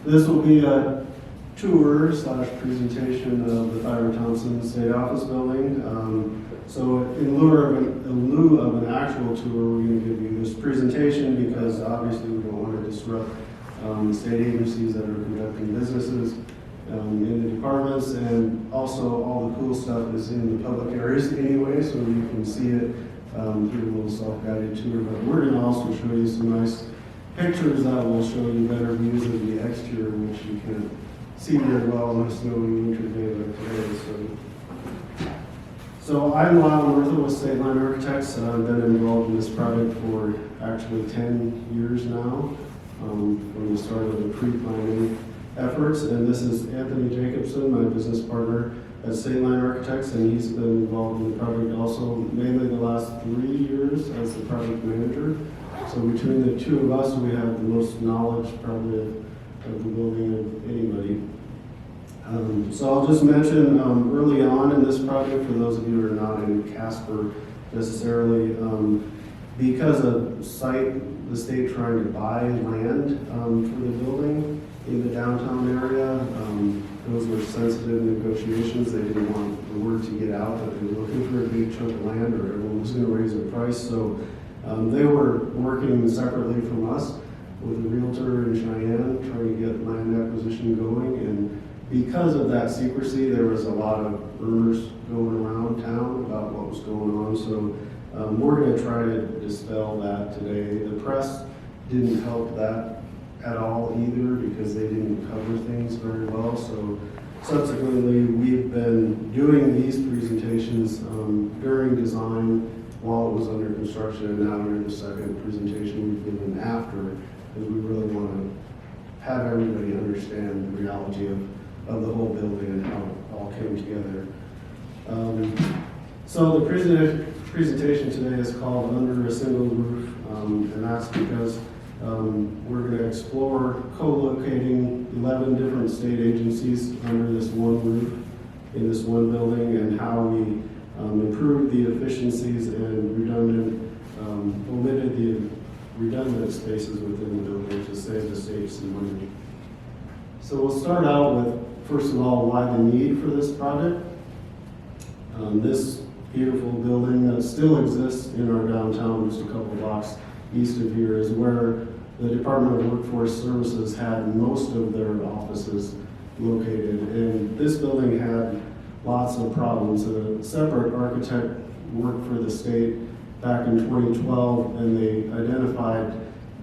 This will be a tour / presentation of the Thyra Thomson State Office Building. So in lieu of an actual tour, we're going to give you this presentation because obviously we don't want to disrupt the state agencies that are conducting businesses in the departments, and also all the cool stuff is in the public areas anyway, so you can see it through a little self-guided tour. But we're going to also show you some nice pictures that will show you better views of the exterior, which you can't see very well on a snowy winter day like today. So I'm Lyle Murtha with Stateline Architects. I've been involved in this project for actually 10 years now, from the start of the pre-planning efforts. And this is Anthony Jacobsen, my business partner at Stateline Architects, and he's been involved in the project also mainly the last 3 years as the project manager. So between the two of us, we have the most knowledge probably of the building of anybody. So I'll just mention early on in this project, for those of you who are not in Casper necessarily, because of the state trying to buy land for the building in the downtown area, those were sensitive negotiations. They didn't want the word to get out that they were looking for a big chunk of land or everyone was going to raise the price. So they were working separately from us with a realtor in Cheyenne trying to get land acquisition going. And because of that secrecy, there was a lot of rumors going around town about what was going on. So we're going to try to dispel that today. The press didn't help that at all either because they didn't cover things very well. So subsequently, we've been doing these presentations during design while it was under construction, and now we're in the second presentation we've given after, because we really want to have everybody understand the reality of the whole building and how it all came together. So the presentation today is called Under a Single Roof, and that's because we're going to explore co-locating 11 different state agencies under this one roof in this one building, and how we improved the efficiencies and omitted the redundant spaces within the building to save the state some money. So we'll start out with, first of all, why the need for this project. This beautiful building that still exists in our downtown, just a couple blocks east of here, is where the Department of Workforce Services had most of their offices located. And this building had lots of problems. A separate architect worked for the state back in 2012, and they identified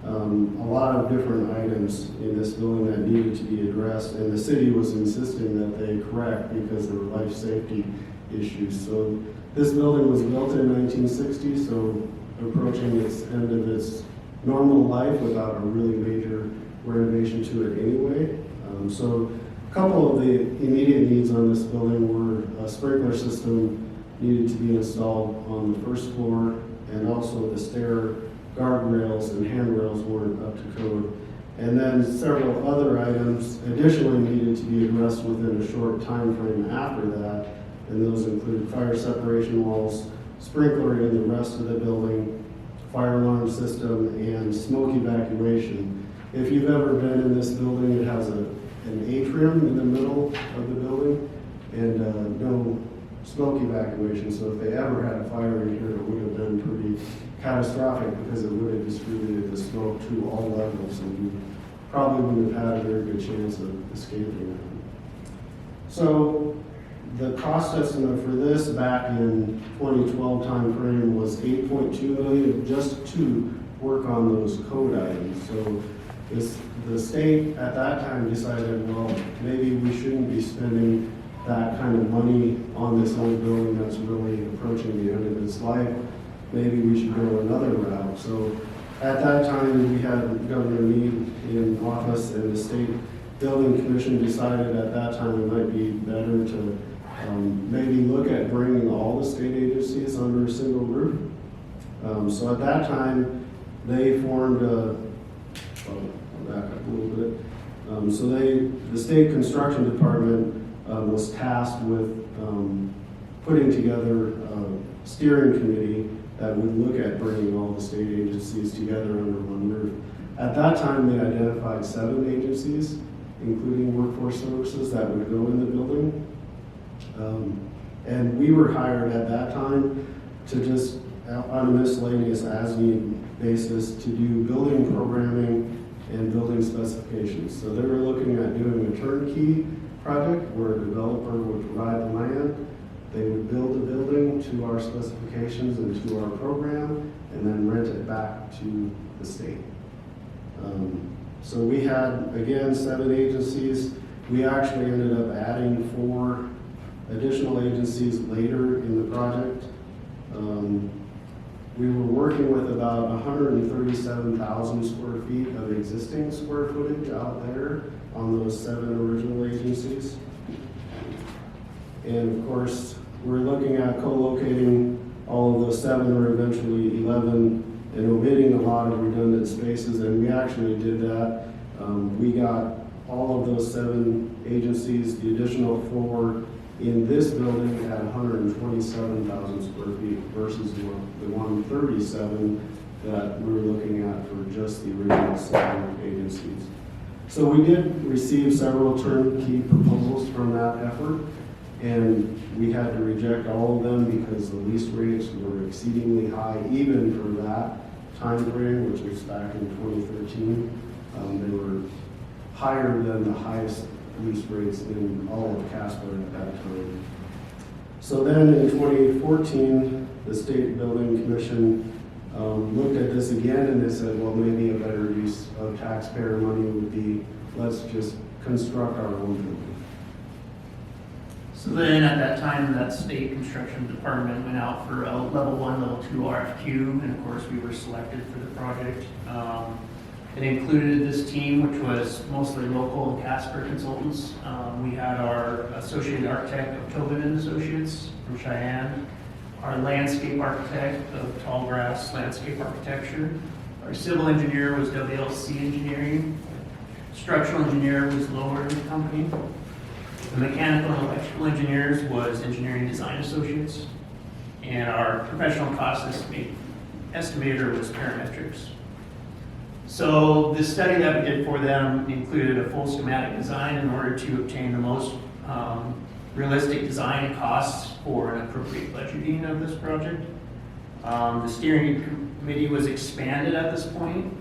a lot of different items in this building that needed to be addressed, and the city was insisting that they correct because there were life safety issues. So this building was built in 1960, so approaching its end of its normal life without a really major renovation to it anyway. So a couple of the immediate needs on this building were a sprinkler system needed to be installed on the first floor, and also the stair guardrails and handrails weren't up to code. And then several other items additionally needed to be addressed within a short time frame after that, and those include fire separation walls, sprinkler in the rest of the building, fire alarm system, and smoke evacuation. If you've ever been in this building, it has an atrium in the middle of the building and no smoke evacuation. So if they ever had a fire in here, it would have been pretty catastrophic because it would have distributed the smoke to all levels, and you probably wouldn't have had a very good chance of escaping it. So the cost estimate for this back in 2012 time frame was $8.2 million just to work on those code items. So the state at that time decided, well, maybe we shouldn't be spending that kind of money on this old building that's really approaching the end of its life. Maybe we should go another route. So at that time, we had Governor Meade in office, and the state building commission decided at that time it might be better to maybe look at bringing all the state agencies under a single roof. So at that time, they formed I'll back up a little bit. So the state construction department was tasked with putting together a steering committee that would look at bringing all the state agencies together under one roof. At that time, they identified 7 agencies, including workforce services that would go in the building. And we were hired at that time to just, on a miscellaneous as-needed basis, to do building programming and building specifications. So they were looking at doing a turnkey project where a developer would provide the land, they would build the building to our specifications and to our program, and then rent it back to the state. So we had, again, 7 agencies. We actually ended up adding 4 additional agencies later in the project. We were working with about 137,000 square feet of existing square footage out there on those 7 original agencies. And of course, we're looking at co-locating all of those 7 or eventually 11 and omitting a lot of redundant spaces, and we actually did that. We got all of those 7 agencies, the additional 4 in this building at 127,000 square feet versus the 137 that we were looking at for just the original 7 agencies. So we did receive several turnkey proposals from that effort, and we had to reject all of them because the lease rates were exceedingly high, even for that time frame, which was back in 2013. They were higher than the highest lease rates in all of Casper at that time. So then in 2014, the State Building Commission looked at this again, and they said, well, maybe a better use of taxpayer money would be, let's just construct our own building. So then at that time, that state construction department went out for a level 1, level 2 RFQ, and of course we were selected for the project. It included this team, which was mostly local and Casper consultants. We had our associate architect of Tobin and Associates from Cheyenne, our landscape architect of Tallgrass Landscape Architecture. Our civil engineer was WLC Engineering. Structural engineer was Lower Company. The mechanical and electrical engineers was Engineering Design Associates. And our professional cost estimator was Parametrics. So the study that we did for them included a full schematic design in order to obtain the most realistic design costs for an appropriate budgeting of this project. The steering committee was expanded at this point.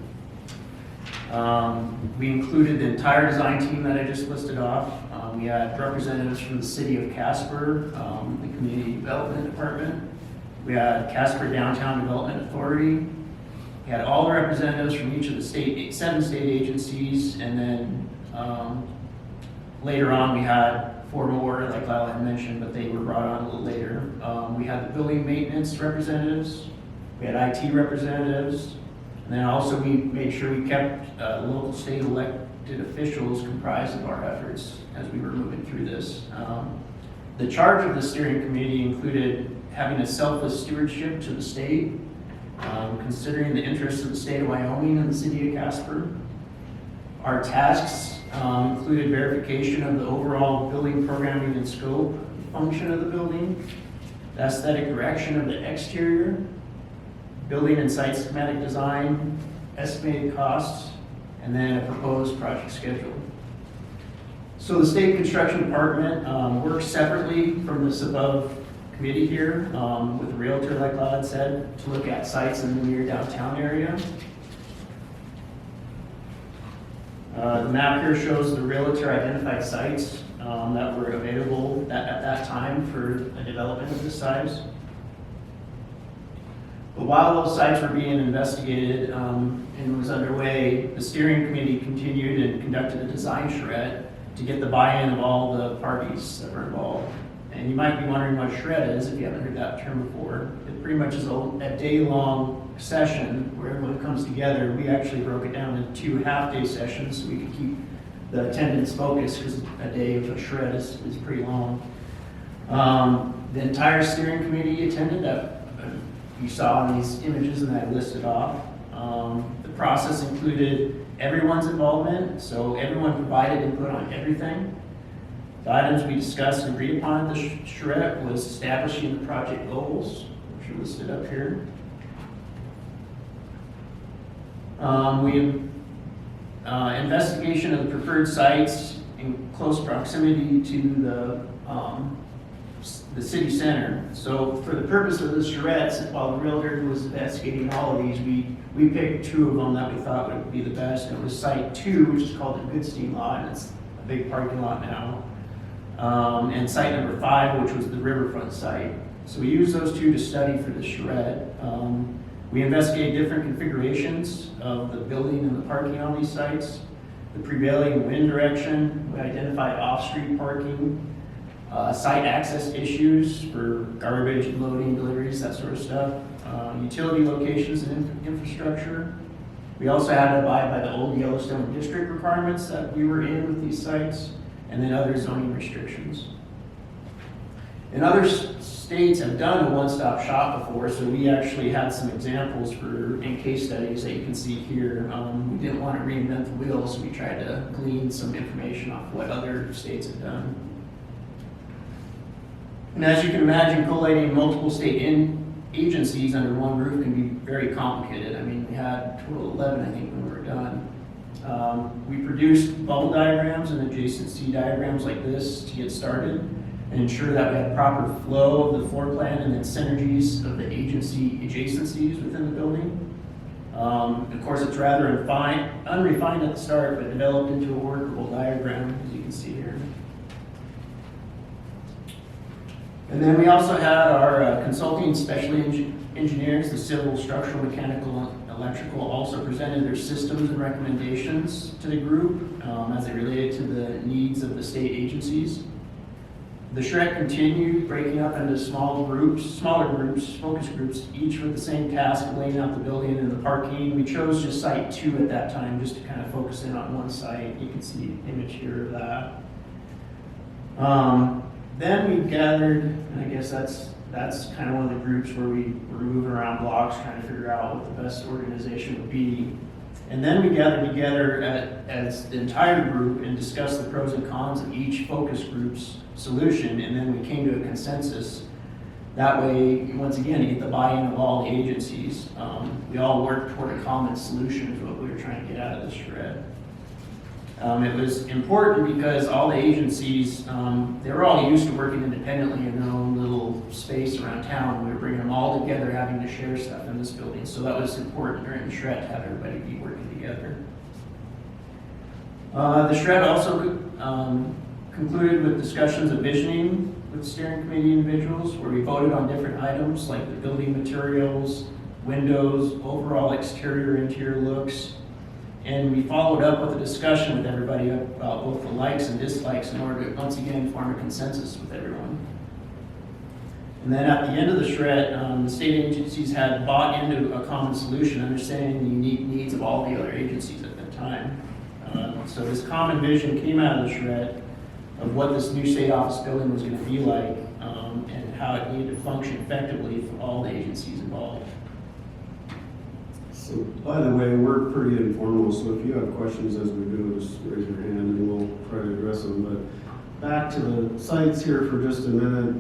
We included the entire design team that I just listed off. We had representatives from the city of Casper, the community development department. We had Casper Downtown Development Authority. We had all the representatives from each of the 7 state agencies, and then later on we had 4 more, like Lyle had mentioned, but they were brought on a little later. We had the building maintenance representatives, we had IT representatives, and then also we made sure we kept local state elected officials comprised of our efforts as we were moving through this. The charge of the steering committee included having a selfless stewardship to the state, considering the interests of the state of Wyoming and the city of Casper. Our tasks included verification of the overall building programming and scope, function of the building, the aesthetic direction of the exterior, building and site schematic design, estimated costs, and then a proposed project schedule. So the state construction department works separately from this above committee here with a realtor, like Lyle had said, to look at sites in the near downtown area. The map here shows the realtor identified sites that were available at that time for a development of this size. But while those sites were being investigated and was underway, the steering committee continued and conducted a design charrette to get the buy-in of all the parties that were involved. And you might be wondering what a charrette is if you haven't heard that term before. It pretty much is a day-long session where everyone comes together. We actually broke it down into 2 half-day sessions so we could keep the attendance focused, because a day of a charrette is pretty long. The entire steering committee attended that you saw in these images and that I listed off. The process included everyone's involvement, so everyone provided input on everything. The items we discussed and agreed upon at the charrette was establishing the project goals, which are listed up here. We investigation of the preferred sites in close proximity to the city center. So for the purpose of the charrettes, while the realtor was investigating all of these, we picked 2 of them that we thought would be the best. And it was site 2, which is called the Goodstein lot, and it's a big parking lot now. And site number 5, which was the riverfront site. So we used those 2 to study for the charrette. We investigated different configurations of the building and the parking on these sites, the prevailing wind direction. We identified off-street parking, site access issues for garbage, loading, deliveries, that sort of stuff, utility locations and infrastructure. We also had to abide by the old Yellowstone district requirements that we were in with these sites, and then other zoning restrictions. And other states have done a one-stop shop before, so we actually had some examples in case studies that you can see here. We didn't want to reinvent the wheel, so we tried to glean some information off what other states have done. And as you can imagine, collating multiple state agencies under one roof can be very complicated. I mean, we had a total of 11, I think, when we were done. We produced bubble diagrams and adjacency diagrams like this to get started and ensure that we had proper flow of the floor plan and then synergies of the agency adjacencies within the building. Of course, it's rather unrefined at the start, but developed into a workable diagram, as you can see here. And then we also had our consulting specialty engineers, the civil, structural, mechanical, and electrical, also presented their systems and recommendations to the group as they related to the needs of the state agencies. The charrette continued breaking up into smaller groups, focus groups, each with the same task of laying out the building and the parking. We chose just site 2 at that time, just to kind of focus in on one site. You can see the image here of that. Then we gathered, and I guess that's kind of one of the groups where we were moving around blocks trying to figure out what the best organization would be. And then we gathered together as the entire group and discussed the pros and cons of each focus group's solution, and then we came to a consensus. That way, once again, you get the buy-in of all the agencies. We all worked toward a common solution is what we were trying to get out of this charrette. It was important because all the agencies, they were all used to working independently in their own little space around town. We were bringing them all together, having to share stuff in this building. So that was important during the charrette to have everybody be working together. The charrette also concluded with discussions of visioning with steering committee individuals, where we voted on different items like the building materials, windows, overall exterior, interior looks. And we followed up with a discussion with everybody about both the likes and dislikes in order to, once again, form a consensus with everyone. And then at the end of the charrette, the state agencies had bought into a common solution, understanding the unique needs of all the other agencies at the time. So this common vision came out of the charrette of what this new state office building was going to be like and how it needed to function effectively for all the agencies involved. So, by the way, we're pretty informal, so if you have questions as we go, just raise your hand and we'll try to address them. But back to the sites here for just a minute.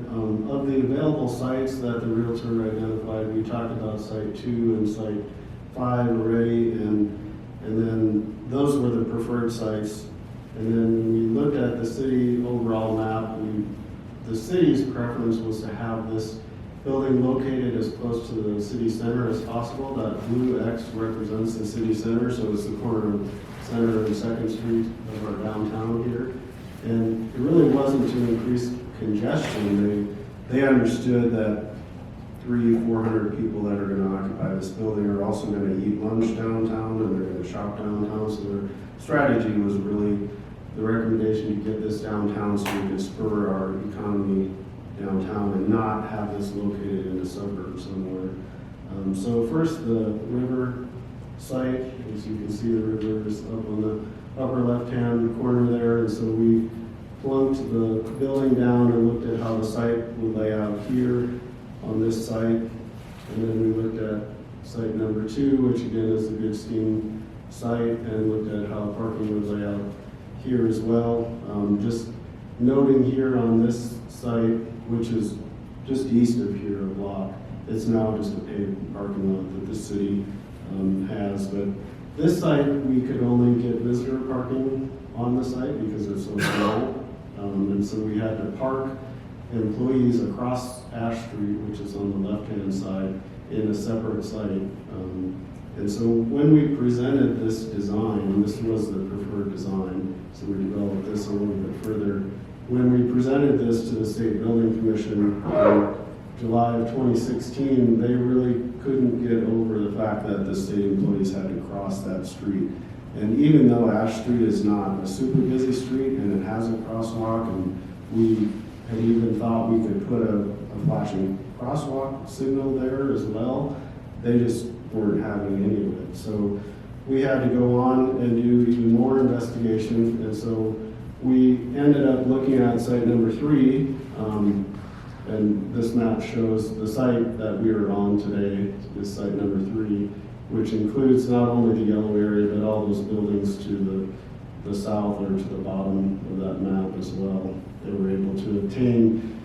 Of the available sites that the realtor identified, we talked about site 2 and site 5 already, and then those were the preferred sites. And then we looked at the city overall map, and the city's preference was to have this building located as close to the city center as possible. That blue X represents the city center, so it's the corner of Center and 2nd Street of our downtown here. And it really wasn't to increase congestion. They understood that 300-400 people that are going to occupy this building are also going to eat lunch downtown and they're going to shop downtown. So their strategy was really the recommendation to get this downtown so we could spur our economy downtown and not have this located in a suburb somewhere. So first, the river site, as you can see, the river is up on the upper left-hand corner there, and so we plunked the building down and looked at how the site would lay out here on this site, and then we looked at site number 2, which again is the Goodstein site, and looked at how parking would lay out here as well. Just noting here on this site, which is just east of here, a block. It's now just a paved parking lot that the city has, but This site, we could only get visitor parking on the site because it's so small. And so we had to park employees across Ash Street, which is on the left-hand side, in a separate site. And so when we presented this design, and this was the preferred design, so we developed this a little bit further. When we presented this to the State Building Commission in July of 2016, they really couldn't get over the fact that the state employees had to cross that street. And even though Ash Street is not a super busy street and it has a crosswalk, and we had even thought we could put a flashing crosswalk signal there as well, they just weren't having any of it. So we had to go on and do even more investigation, and so we ended up looking at site number 3, and this map shows the site that we are on today, is site number 3, which includes not only the yellow area, but all those buildings to the south or to the bottom of that map as well. They were able to obtain,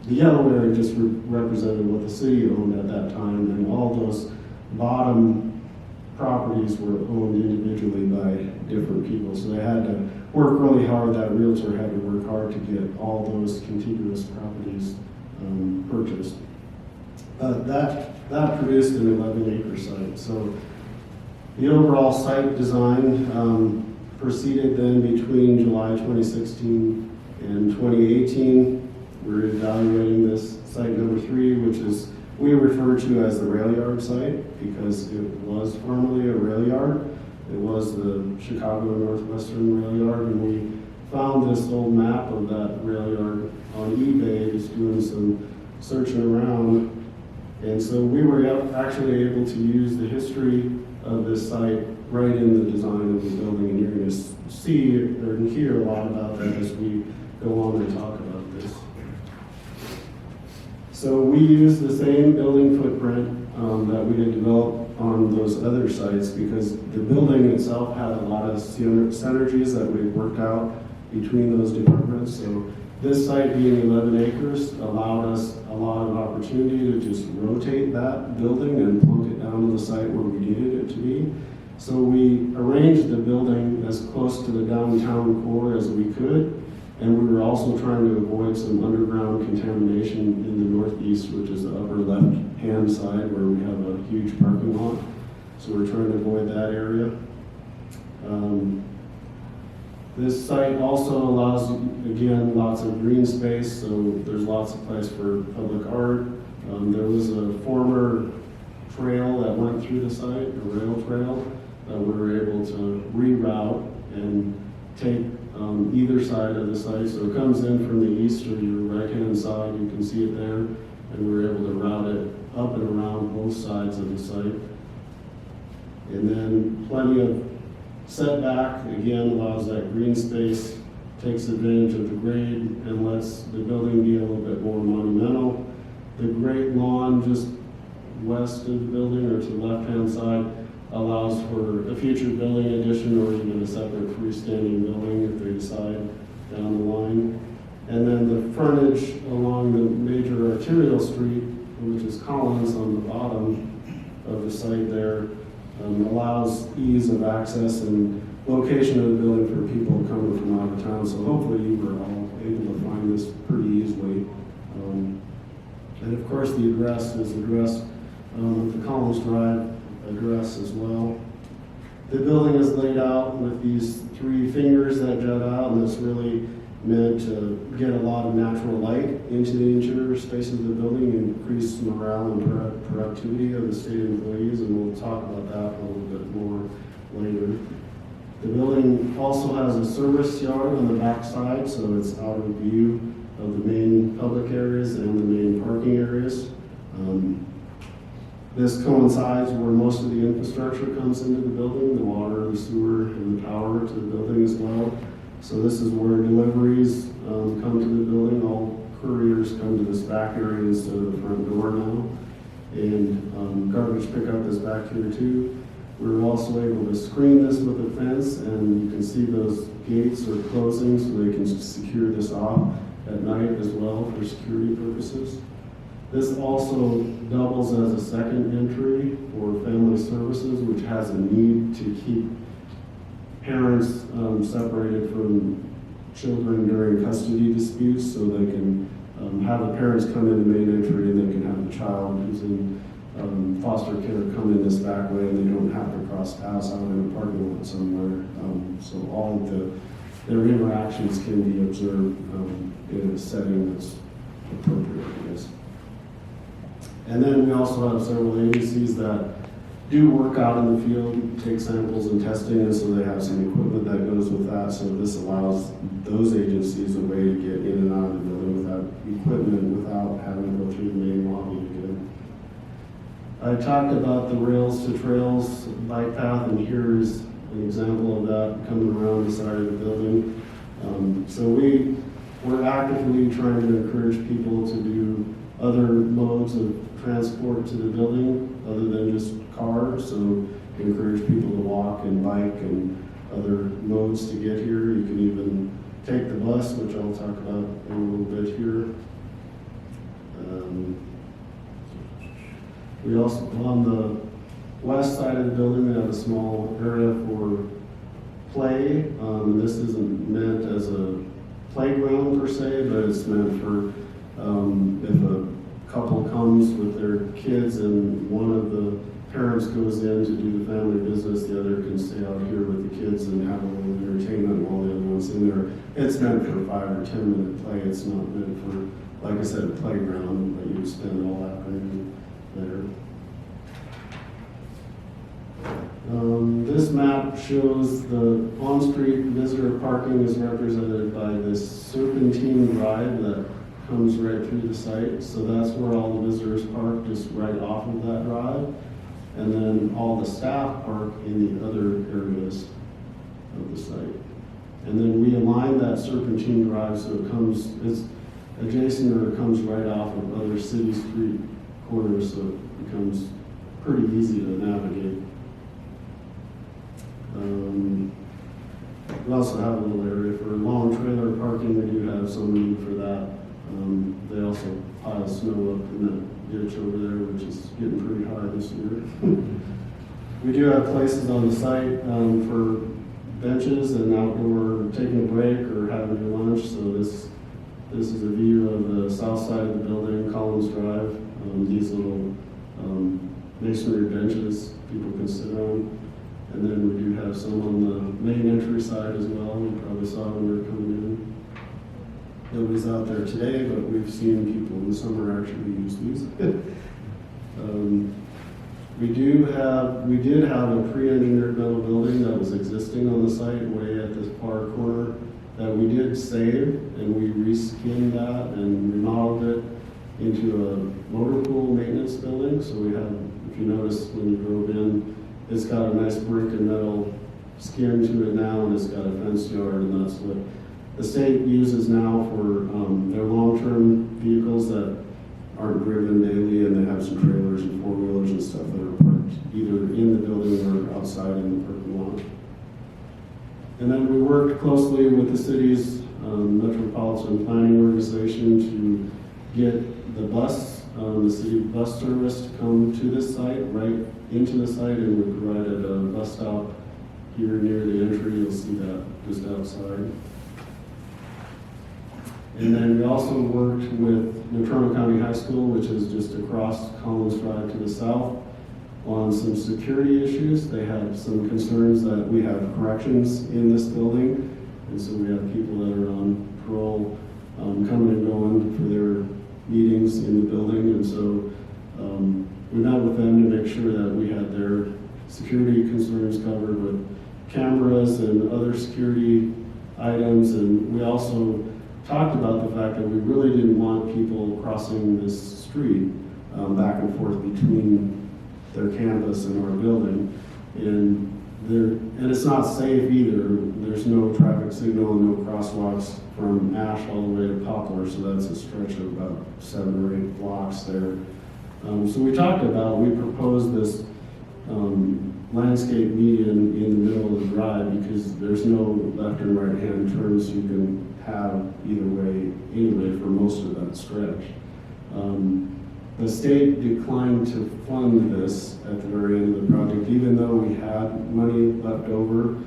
the yellow area just represented what the city owned at that time, and all those bottom properties were owned individually by different people. So they had to work really hard, that realtor had to work hard to get all those contiguous properties purchased. That produced an 11-acre site. So the overall site design proceeded then between July 2016 and 2018. We're evaluating this site number 3, which is we refer to as the rail yard site because it was formerly a rail yard. It was the Chicago Northwestern Rail Yard, and we found this old map of that rail yard on eBay, just doing some searching around. And so we were actually able to use the history of this site right in the design of the building, and you're going to see or hear a lot about that as we go on and talk about this. So we use the same building footprint that we had developed on those other sites because the building itself had a lot of synergies that we worked out between those departments. So this site being 11 acres allowed us a lot of opportunity to just rotate that building and plunk it down to the site where we needed it to be. So we arranged the building as close to the downtown core as we could. And we were also trying to avoid some underground contamination in the northeast, which is the upper left-hand side where we have a huge parking lot. So we're trying to avoid that area. This site also allows, again, lots of green space, so there's lots of place for public art. There was a former trail that went through the site, a rail trail, that we were able to reroute and take either side of the site. So it comes in from the east or your right-hand side, you can see it there, and we're able to route it up and around both sides of the site. And then plenty of setback, again, allows that green space, takes advantage of the grade, and lets the building be a little bit more monumental. The great lawn just west of the building or to the left-hand side allows for a future building addition or even a separate freestanding building if they decide down the line. And then the frontage along the major arterial street, which is Collins on the bottom of the site there, allows ease of access and location of the building for people coming from out of town. So hopefully you were all able to find this pretty easily. And of course the address is addressed with the Collins Drive address as well. The building is laid out with these 3 fingers that jut out, and it's really meant to get a lot of natural light into the interior space of the building and increase morale and productivity of the state employees, and we'll talk about that a little bit more later. The building also has a service yard on the back side, so it's out of view of the main public areas and the main parking areas. This coincides where most of the infrastructure comes into the building, the water, the sewer, and the power to the building as well. So this is where deliveries come to the building. All couriers come to this back area instead of the front door now. And garbage pickup is back here too. We're also able to screen this with a fence, and you can see those gates are closing so they can secure this off at night as well for security purposes. This also doubles as a second entry for family services, which has a need to keep parents separated from children during custody disputes, so they can have the parents come in the main entry, and they can have the child who's in foster care come in this back way, and they don't have to cross paths out in a parking lot somewhere. So all of their interactions can be observed in a setting that's appropriate, I guess. And then we also have several agencies that do work out in the field, take samples and testing, and so they have some equipment that goes with that. So this allows those agencies a way to get in and out of the building without equipment, without having to go through the main lobby again. I talked about the rails to trails bike path, and here is an example of that coming around the side of the building. So we're actively trying to encourage people to do other modes of transport to the building other than just cars. So encourage people to walk and bike and other modes to get here. You can even take the bus, which I'll talk about in a little bit here. We also, on the west side of the building, we have a small area for play. This isn't meant as a playground per se, but it's meant for if a couple comes with their kids and one of the parents goes in to do the family business, the other can stay out here with the kids and have a little entertainment while the other one's in there. It's meant for 5 or 10 minute play. It's not meant for, like I said, a playground, but you spend all afternoon there. This map shows the on-street visitor parking is represented by this serpentine drive that comes right through the site. So that's where all the visitors park, just right off of that drive. And then all the staff park in the other areas of the site. And then we align that serpentine drive so it's adjacent, or it comes right off of other city street corners, so it becomes pretty easy to navigate. We also have a little area for long trailer parking. We do have some need for that. They also pile snow up in that ditch over there, which is getting pretty high this year. We do have places on the site for benches and outdoor taking a break or having your lunch. So this is a view of the south side of the building, Collins Drive. These little masonry benches people can sit on. And then we do have some on the main entry side as well. You probably saw when we were coming in. Nobody's out there today, but we've seen people in the summer actually use these. We did have a pre-engineered metal building that was existing on the site way at this far corner that we did save, and we reskinned that and remodeled it into a motor pool maintenance building. So we have, if you notice when you drove in, it's got a nice brick and metal skin to it now, and it's got a fenced yard, and that's what the state uses now for their long-term vehicles that aren't driven daily, and they have some trailers and four-wheelers and stuff that are parked either in the building or outside in the parking lot. And then we worked closely with the city's metropolitan planning organization to get the city bus service to come to this site, right into the site, and we provided a bus stop here near the entry. You'll see that just outside. And then we also worked with Natrona County High School, which is just across Collins Drive to the south, on some security issues. They have some concerns that we have corrections in this building, and so we have people that are on parole coming and going for their meetings in the building, and so we met with them to make sure that we had their security concerns covered with cameras and other security items. And we also talked about the fact that we really didn't want people crossing this street back and forth between their campus and our building. And it's not safe either. There's no traffic signal and no crosswalks from Ash all the way to Poplar, so that's a stretch of about 7 or 8 blocks there. So we proposed this landscape median in the middle of the drive, because there's no left and right hand turns you can have either way anyway for most of that stretch. The state declined to fund this at the very end of the project, even though we had money left over.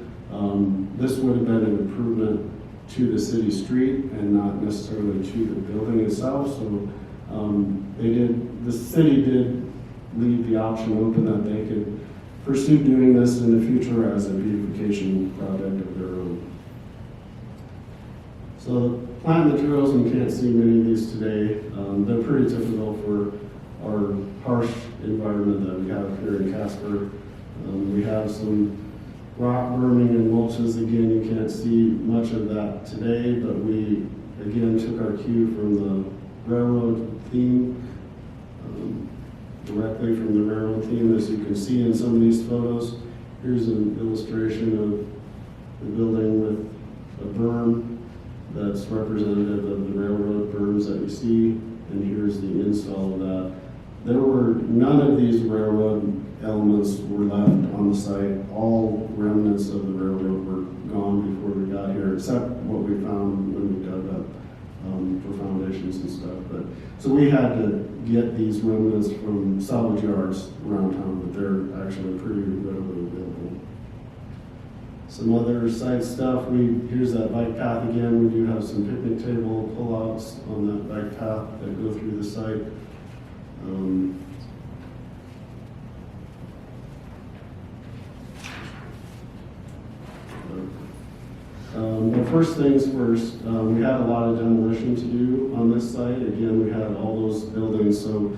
This would have been an improvement to the city street and not necessarily to the building itself. So the city did leave the option open that they could pursue doing this in the future as a beautification project of their own. So plant materials, and you can't see many of these today. They're pretty typical for our harsh environment that we have here in Casper. We have some rock burning and mulches. Again, you can't see much of that today, but we again took our cue from the railroad theme, directly from the railroad theme, as you can see in some of these photos. Here's an illustration of the building with a berm that's representative of the railroad berms that you see, and here's the install of that. None of these railroad elements were left on the site. All remnants of the railroad were gone before we got here, except what we found when we dug up for foundations and stuff. So we had to get these remnants from salvage yards around town, but they're actually pretty readily available. Some other site stuff, here's that bike path again. We do have some picnic table pullouts on that bike path that go through the site. Well, first things first, we had a lot of demolition to do on this site. Again, we had all those buildings, so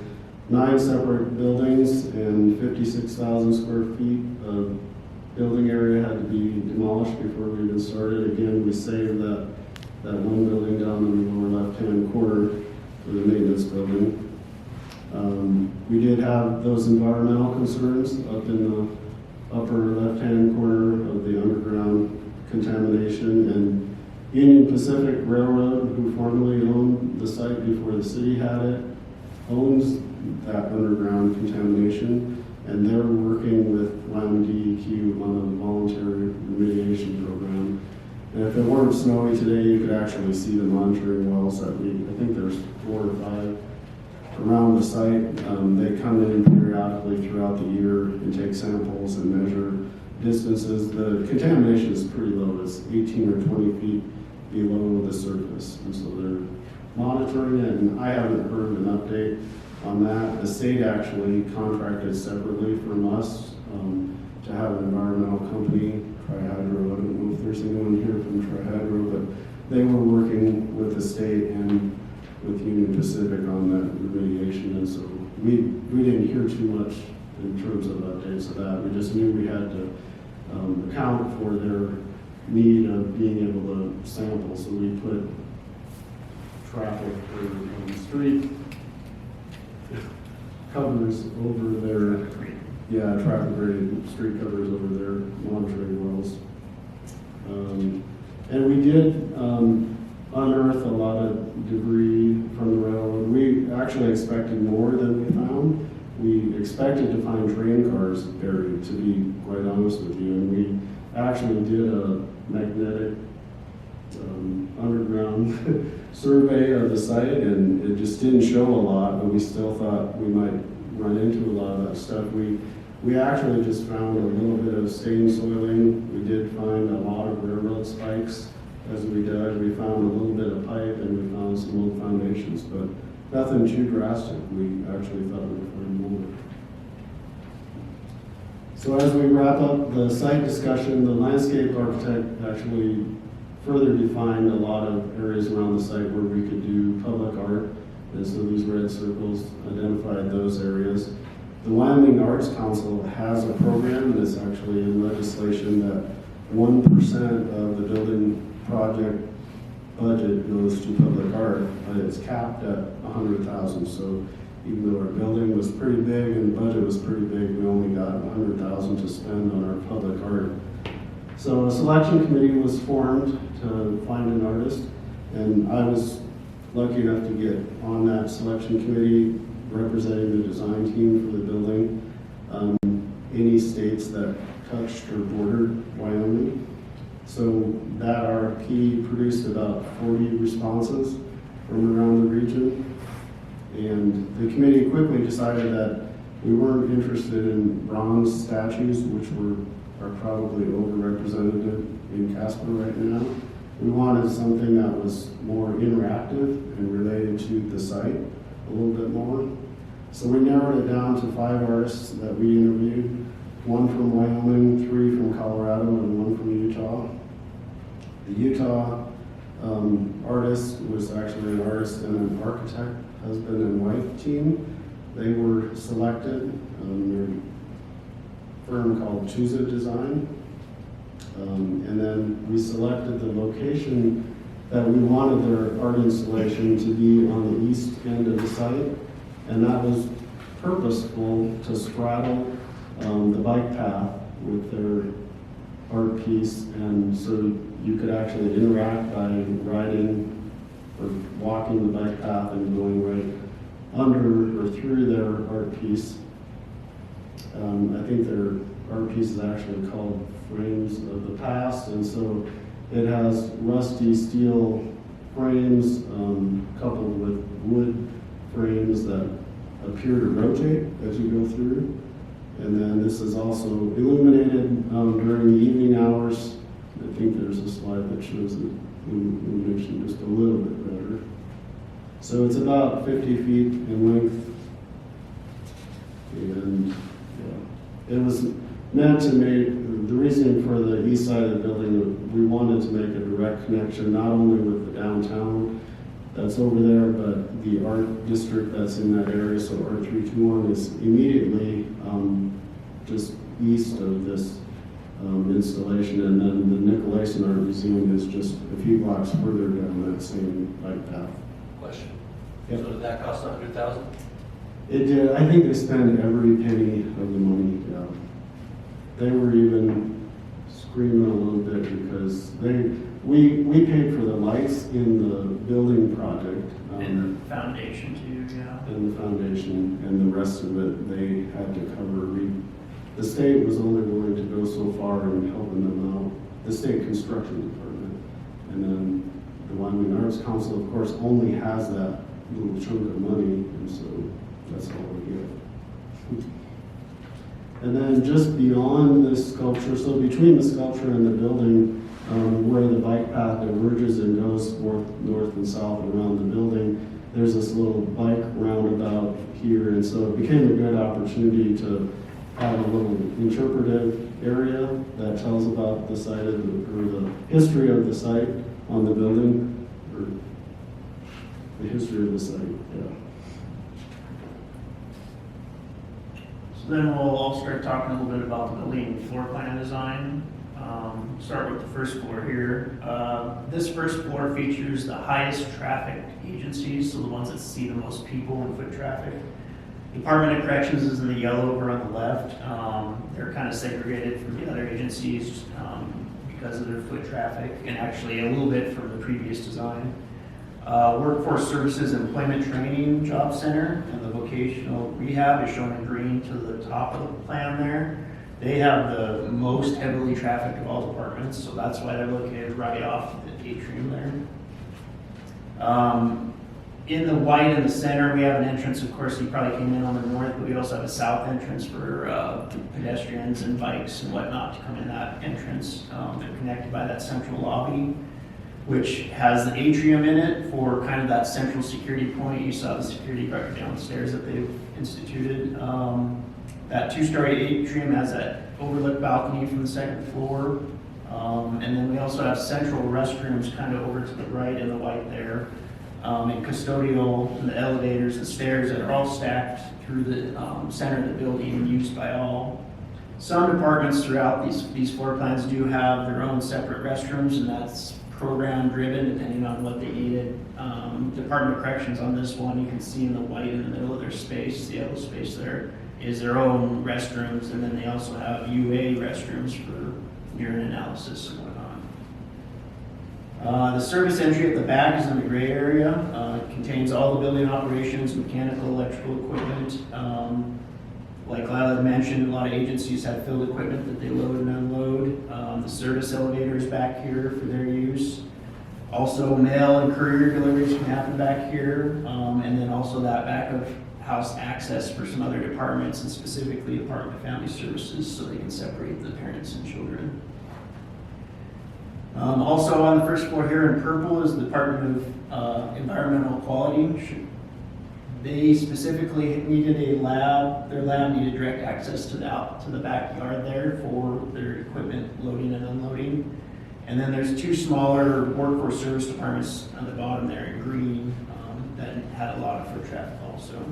9 separate buildings and 56,000 square feet of building area had to be demolished before we even started. Again, we saved that one building down in the lower left-hand corner for the maintenance building. We did have those environmental concerns up in the upper left-hand corner of the underground contamination, and Union Pacific Railroad, who formerly owned the site before the city had it, owns that underground contamination, and they're working with Wyoming DEQ on a voluntary remediation program. And if it weren't snowy today, you could actually see the monitoring wells that I think there's 4 or 5 around the site. They come in periodically throughout the year and take samples and measure distances. The contamination is pretty low. It's 18 or 20 feet below the surface. And so they're monitoring it, and I haven't heard an update on that. The state actually contracted separately from us to have an environmental company, Trihydro. I don't know if there's anyone here from Trihydro, but they were working with the state and with Union Pacific on that remediation, and so we didn't hear too much in terms of updates of that. We just knew we had to account for their need of being able to sample, so we put traffic or street covers over their, traffic rated street covers over their monitoring wells. And we did unearth a lot of debris from the railroad. We actually expected more than we found. We expected to find train cars buried, to be quite honest with you, and we actually did a magnetic underground survey of the site, and it just didn't show a lot, but we still thought we might run into a lot of that stuff. We actually just found a little bit of stain soiling. We did find a lot of railroad spikes as we dug. We found a little bit of pipe, and we found some old foundations, but nothing too drastic. We actually thought we would find more. So as we wrap up the site discussion, the landscape architect actually further defined a lot of areas around the site where we could do public art, and so these red circles identified those areas. The Wyoming Arts Council has a program, and it's actually in legislation that 1% of the building project budget goes to public art, but it's capped at $100,000. So even though our building was pretty big and the budget was pretty big, we only got $100,000 to spend on our public art. So a selection committee was formed to find an artist, and I was lucky enough to get on that selection committee representing the design team for the building. Any states that touched or bordered Wyoming. So that RFP produced about 40 responses from around the region. And the committee quickly decided that we weren't interested in bronze statues, which are probably overrepresented in Casper right now. We wanted something that was more interactive and related to the site a little bit more. So we narrowed it down to 5 artists that we interviewed, 1 from Wyoming, 3 from Colorado, and 1 from Utah. The Utah artist was actually an artist and an architect, husband and wife team. They were selected. They're a firm called Chusa Design. And then we selected the location that we wanted their art installation to be on the east end of the site. And that was purposeful to straddle the bike path with their art piece, and so you could actually interact by riding or walking the bike path and going right under or through their art piece. I think their art piece is actually called Frames of the Past, and so it has rusty steel frames coupled with wood frames that appear to rotate as you go through. And then this is also illuminated during the evening hours. I think there's a slide that shows the illumination just a little bit better. So it's about 50 feet in length. And yeah, it was meant to make, the reason for the east side of the building, we wanted to make a direct connection not only with the downtown that's over there, but the art district that's in that area. So Art 321 is immediately just east of this installation, and then the Nicolason Art Museum is just a few blocks further down that same bike path. Question. Yep. So did that cost $100,000? It did. I think they spent every penny of the money. Yeah. They were even screaming a little bit because we paid for the lights in the building project. And the foundation too, yeah. And the foundation, and the rest of it they had to cover. The state was only willing to go so far in helping them out. The state construction department. And then the Wyoming Arts Council, of course, only has that little chunk of money, and so that's all we get. And then just beyond this sculpture, so between the sculpture and the building, where the bike path diverges and goes north and south around the building, there's this little bike roundabout here, and so it became a good opportunity to have a little interpretive area that tells about the site of the history of the site on the building, or the history of the site, yeah. So then we'll all start talking a little bit about the building floor plan design. Start with the first floor here. This first floor features the highest traffic agencies, so the ones that see the most people and foot traffic. Department of Corrections is in the yellow over on the left. They're kind of segregated from the other agencies because of their foot traffic, and actually a little bit from the previous design. Workforce Services Employment Training Job Center and the Vocational Rehab is shown in green to the top of the plan there. They have the most heavily trafficked of all departments, so that's why they're located right off the atrium there. In the white in the center, we have an entrance. Of course, you probably came in on the north, but we also have a south entrance for pedestrians and bikes and whatnot to come in that entrance. They're connected by that central lobby, which has the atrium in it for kind of that central security point. You saw the security guard downstairs that they've instituted. That 2-story atrium has that overlook balcony from the second floor. And then we also have central restrooms kind of over to the right in the white there. And custodial, and the elevators and stairs that are all stacked through the center of the building and used by all. Some departments throughout these floor plans do have their own separate restrooms, and that's program driven depending on what they needed. Department of Corrections on this one, you can see in the white in the middle of their space, the yellow space there, is their own restrooms, and then they also have UA restrooms for urine analysis and whatnot. The service entry at the back is in the gray area. It contains all the building operations, mechanical, electrical equipment. Like Lyle had mentioned, a lot of agencies have field equipment that they load and unload. The service elevator is back here for their use. Also, mail and courier deliveries can happen back here, and then also that back of house access for some other departments, and specifically Department of Family Services, so they can separate the parents and children. Also on the first floor here in purple is the Department of Environmental Quality. They specifically needed a lab. Their lab needed direct access to the backyard there for their equipment loading and unloading. And then there's two smaller workforce service departments on the bottom there in green that had a lot of foot traffic also.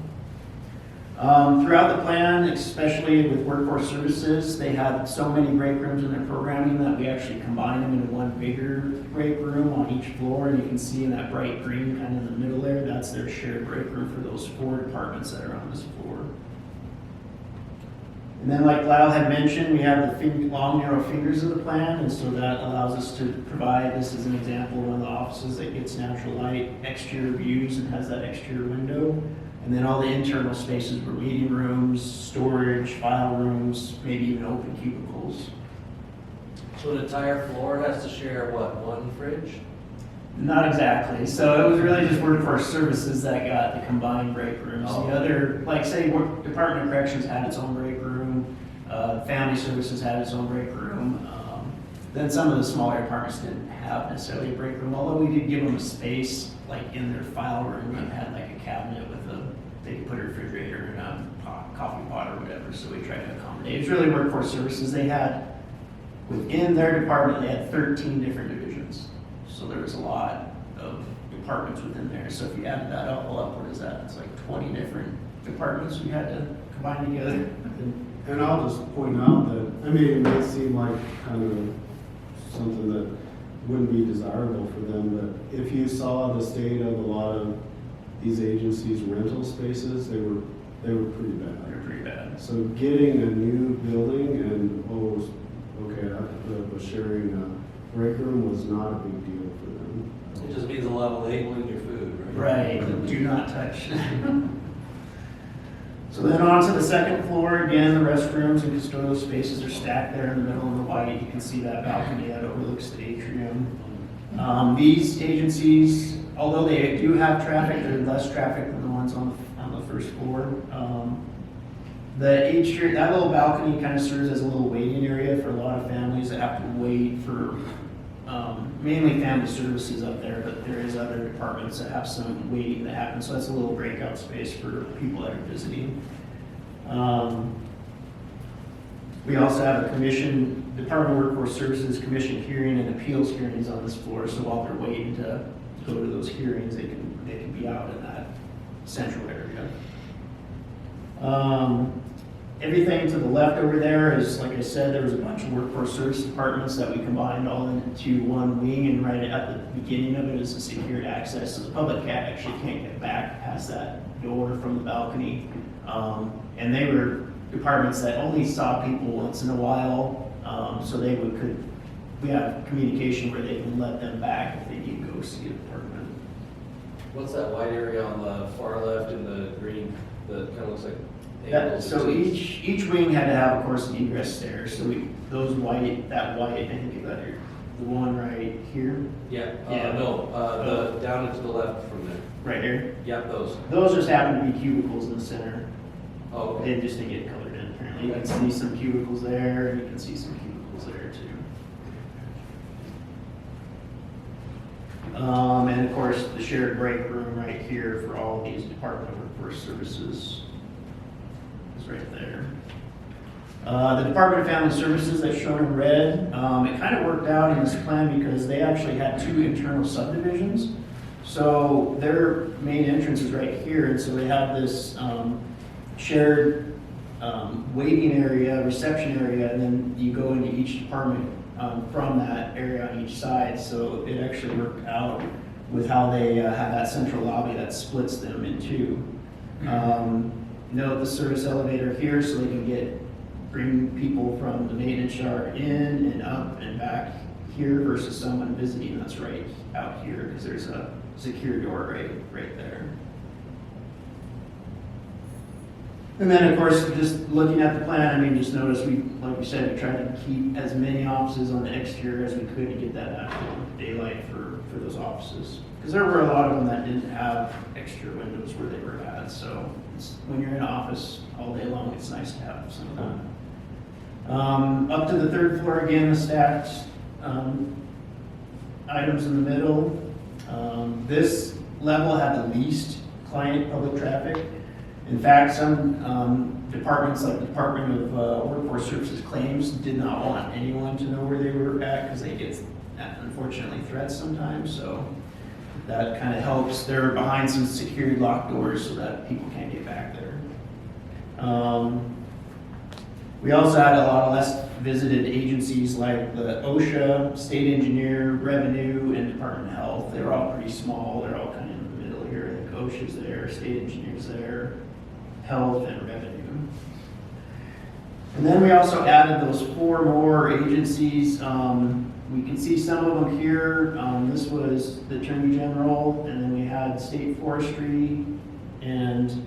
Throughout the plan, especially with workforce services, they had so many break rooms in their programming that we actually combined them into one bigger break room on each floor. And you can see in that bright green kind of in the middle there, that's their shared break room for those 4 departments that are on this floor. And then like Lyle had mentioned, we have the long narrow fingers of the plan, and so that allows us to provide, this is an example of one of the offices that gets natural light, exterior views, and has that exterior window. And then all the internal spaces were meeting rooms, storage, file rooms, maybe even open cubicles. So an entire floor has to share, what, one fridge? Not exactly. So it was really just workforce services that got the combined break rooms. Oh. The other, like say, Department of Corrections had its own break room, Family Services had its own break room. Then some of the smaller departments didn't have necessarily a break room, although we did give them a space, like in their file room, that had like a cabinet with they could put a refrigerator and a coffee pot or whatever, so we tried to accommodate. It's really workforce services. They had, within their department, they had 13 different divisions. So there was a lot of departments within there. So if you added that all up, what is that? It's like 20 different departments we had to combine together. And I'll just point out that, I mean, it may seem like kind of something that wouldn't be desirable for them, but if you saw the state of a lot of these agencies' rental spaces, they were pretty bad. They're pretty bad. So getting a new building and, sharing a break room was not a big deal for them. It just means a lot of labeling your food, right? Right, do not touch. So then on to the second floor, again, the restrooms and custodial spaces are stacked there in the middle of the white. You can see that balcony that overlooks the atrium. These agencies, although they do have traffic, they're less traffic than the ones on the first floor. The atrium, that little balcony kind of serves as a little waiting area for a lot of families that have to wait for mainly family services up there, but there is other departments that have some waiting that happens. So that's a little breakout space for people that are visiting. We also have a Department of Workforce Services commission hearing and appeals hearings on this floor. So while they're waiting to go to those hearings, they can be out in that central area. Everything to the left over there is, like I said, there was a bunch of workforce service departments that we combined all into one wing, and right at the beginning of it is a secured access, so the public actually can't get back past that door from the balcony. And they were departments that only saw people once in a while, so we have communication where they can let them back if they need to go see a department. What's that white area on the far left in the green that kind of looks like angles? So each wing had to have, of course, an egress stairs. So that white, I think you got here, the one right here, Yeah, Yeah. the down and to the left from there. right here. Yeah, those. Those just happen to be cubicles in the center. Oh, okay. They just didn't get colored in apparently. You can see some cubicles there, and you can see some cubicles there too. And of course, the shared break room right here for all of these Department of Workforce Services is right there. The Department of Family Services that's shown in red, it kind of worked out in this plan because they actually had 2 internal subdivisions. So their main entrance is right here, and so they have this shared waiting area, reception area, and then you go into each department from that area on each side. So it actually worked out with how they have that central lobby that splits them in 2. Note the service elevator here, so they can bring people from the maintenance yard in and up and back here versus someone visiting that's right out here because there's a secure door right there. And then, of course, just looking at the plan, I mean, just notice we, like we said, we tried to keep as many offices on the exterior as we could to get that actual daylight for those offices. Because there were a lot of them that didn't have extra windows where they were at, so when you're in an office all day long, it's nice to have some of that. Up to the third floor, again, the stacked items in the middle. This level had the least client public traffic. In fact, some departments, like the Department of Workforce Services Claims, did not want anyone to know where they were at because they get, unfortunately, threats sometimes. So that kind of helps. They're behind some secured locked doors so that people can't get back there. We also had a lot of less visited agencies like the OSHA, State Engineer, Revenue, and Department of Health. They're all pretty small. They're all kind of in the middle here. Like OSHA's there, State Engineer's there, Health, and Revenue. And then we also added those 4 more agencies. We can see some of them here. This was the Attorney General, and then we had State Forestry and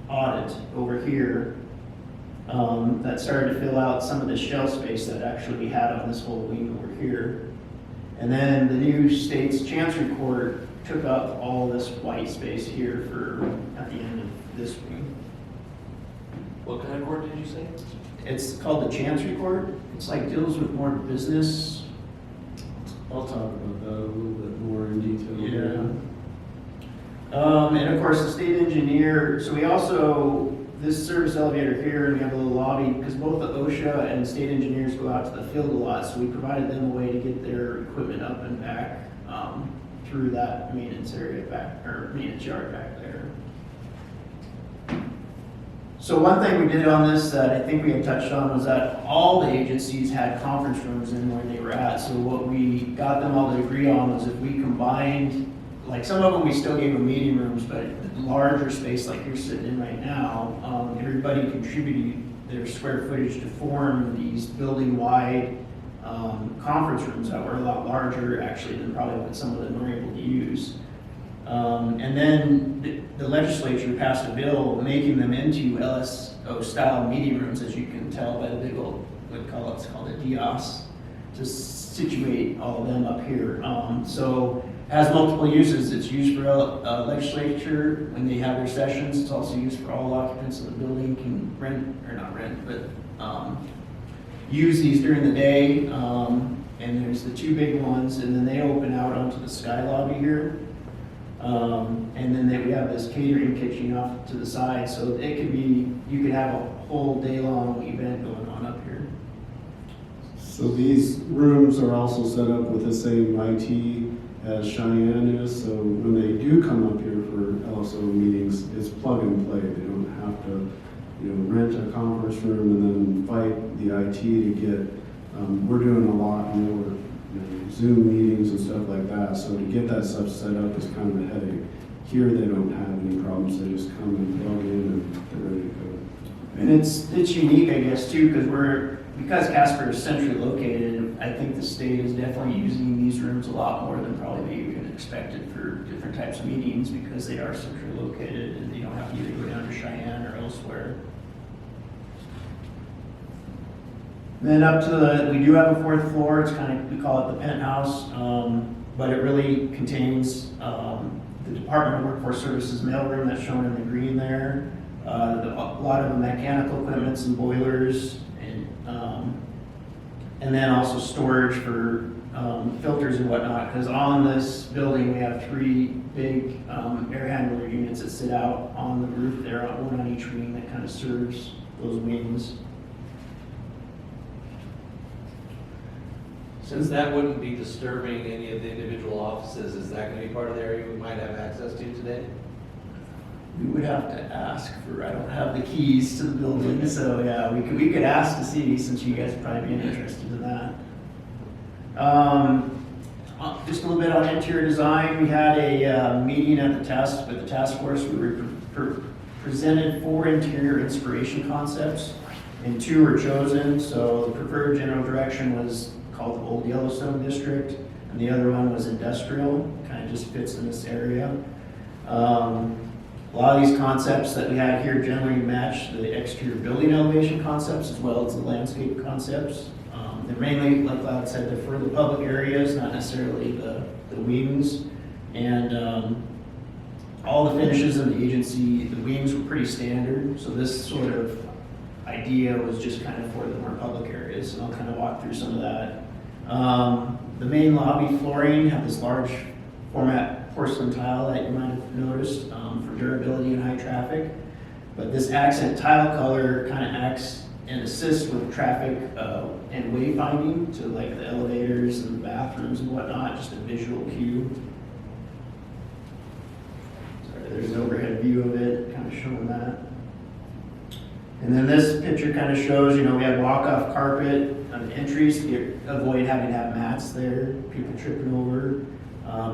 Audit over here. That started to fill out some of the shell space that actually we had on this whole wing over here. And then the new state's Chancery Court took up all this white space here for at the end of this wing. What kind of court did you say? It's called the Chancery Court. It's like deals with more business. I'll talk about that a little bit more in detail. And of course the state engineer, so we also, this service elevator here, and we have a little lobby, because both the OSHA and state engineers go out to the field a lot, so we provided them a way to get their equipment up and back through that maintenance area back, or maintenance yard back there. So one thing we did on this that I think we had touched on was that all the agencies had conference rooms in where they were at. So what we got them all to agree on was if we combined, like some of them we still gave them meeting rooms, but the larger space like you're sitting in right now, everybody contributed their square footage to form these building-wide conference rooms that were a lot larger actually than probably what some of them were able to use. And then the legislature passed a bill making them into LSO style meeting rooms, as you can tell by the big old, it's called a DIOS, to situate all of them up here. So it has multiple uses. It's used for legislature when they have their sessions. It's also used for all occupants of the building can rent, or not rent, but use these during the day. And there's the 2 big ones, and then they open out onto the sky lobby here. And then we have this catering kitchen off to the side, so it could be, you could have a whole day-long event going on up here. So these rooms are also set up with the same IT as Cheyenne is, so when they do come up here for LSO meetings, it's plug and play. They don't have to, rent a conference room and then fight the IT to get, we're doing a lot more Zoom meetings and stuff like that, so to get that stuff set up is kind of a headache. Here they don't have any problems, they just come and plug in and they're ready to go. And it's unique, I guess, too, because Casper is centrally located, I think the state is definitely using these rooms a lot more than probably you could expect it for different types of meetings because they are centrally located and you don't have to either go down to Cheyenne or elsewhere. Then up to we do have a 4th floor. It's kind of, we call it the penthouse, but it really contains the Department of Workforce Services mailroom that's shown in the green there. A lot of the mechanical equipments and boilers, and then also storage for filters and whatnot. Because on this building we have 3 big air handler units that sit out on the roof there, one on each wing that kind of serves those wings. Since that wouldn't be disturbing any of the individual offices, is that going to be part of the area we might have access to today? We would have to ask for, I don't have the keys to the building, so yeah, we could ask to see, since you guys would probably be interested in that. Just a little bit on interior design. We had a meeting at the task force. We were presented 4 interior inspiration concepts, and 2 were chosen. So the preferred general direction was called the Old Yellowstone District, and the other one was industrial. Kind of just fits in this area. A lot of these concepts that we have here generally match the exterior building elevation concepts as well as the landscape concepts. They're mainly, like Lyle said, they're for the public areas, not necessarily the wings. And all the finishes in the agency, the wings were pretty standard. So this sort of idea was just kind of for the more public areas. And I'll kind of walk through some of that. The main lobby flooring had this large format porcelain tile that you might have noticed for durability and high traffic. But this accent tile color kind of acts and assists with traffic and wayfinding to like the elevators and the bathrooms and whatnot, just a visual cue. Sorry, there's an overhead view of it, kind of showing that. And then this picture kind of shows, you know, we had walk-off carpet on the entries to avoid having to have mats there, people tripping over,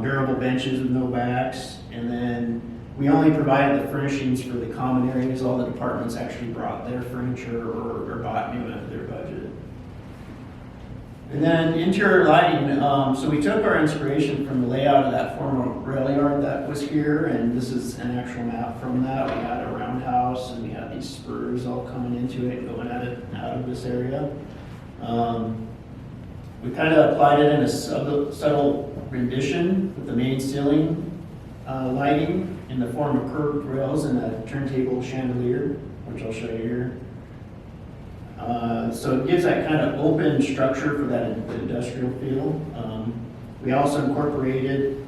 durable benches with no backs, and then we only provided the furnishings for the common areas. All the departments actually brought their furniture or bought new out of their budget. And then interior lighting, so we took our inspiration from the layout of that former rail yard that was here, and this is an actual map from that. We had a roundhouse, and we had these spurs all coming into it and going at it out of this area. We kind of applied it in a subtle rendition with the main ceiling lighting in the form of curved rails and a turntable chandelier, which I'll show you here. So it gives that kind of open structure for that industrial feel. We also incorporated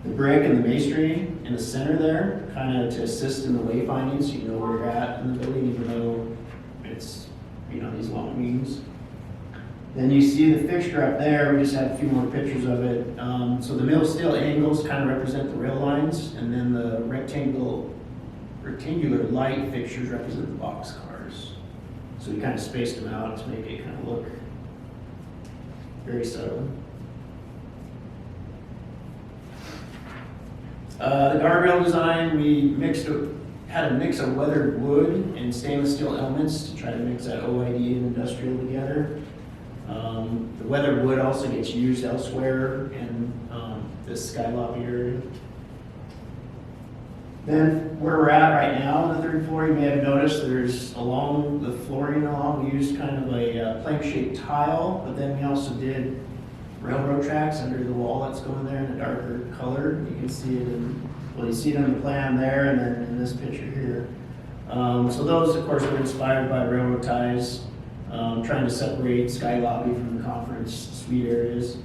the brick and the masonry in the center there, kind of to assist in the wayfinding, so you know where you're at in the building, even though it's, you know, these long wings. Then you see the fixture up there. We just have a few more pictures of it. So the mill steel angles kind of represent the rail lines, and then the rectangular light fixtures represent the box cars. So we kind of spaced them out to make it kind of look very subtle. The guardrail design, we had a mix of weathered wood and stainless steel elements to try to mix that OID and industrial together. The weathered wood also gets used elsewhere in this sky lobby area. Then where we're at right now on the third floor, you may have noticed there's along the flooring we used kind of a plank-shaped tile, but then we also did railroad tracks under the wall that's going there in a darker color. You can see it you see it on the plan there and then in this picture here. So those, of course, were inspired by railroad ties, trying to separate sky lobby from the conference suite areas.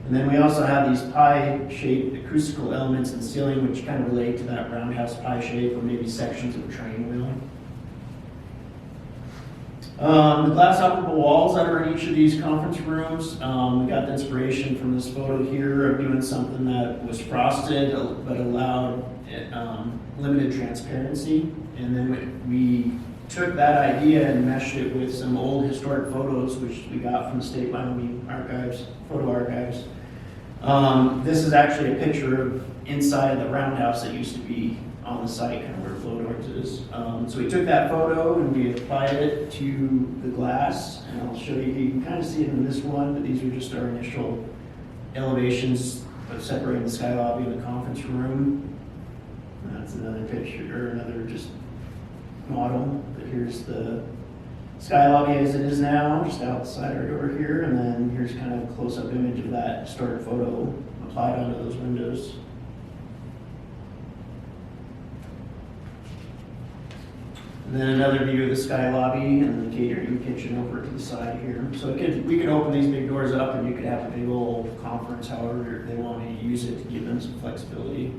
And then we also have these pie-shaped acoustical elements in the ceiling, which kind of relate to that roundhouse pie shape or maybe sections of a train wheel. The glass operable walls that are in each of these conference rooms, we got the inspiration from this photo here of doing something that was frosted but allowed limited transparency. And then we took that idea and meshed it with some old historic photos, which we got from the State Wyoming archives, photo archives. This is actually a picture of inside of the roundhouse that used to be on the site, kind of where Flowdoors is. So we took that photo and we applied it to the glass, and I'll show you. You can kind of see it in this one, but these are just our initial elevations of separating the sky lobby and the conference room. That's another picture, or another just model. But here's the sky lobby as it is now, just outside right over here, and then here's kind of a close-up image of that historic photo applied onto those windows. And then another view of the sky lobby and the catering kitchen over to the side here. So we could open these big doors up and you could have a big old conference, however they want to use it to give them some flexibility.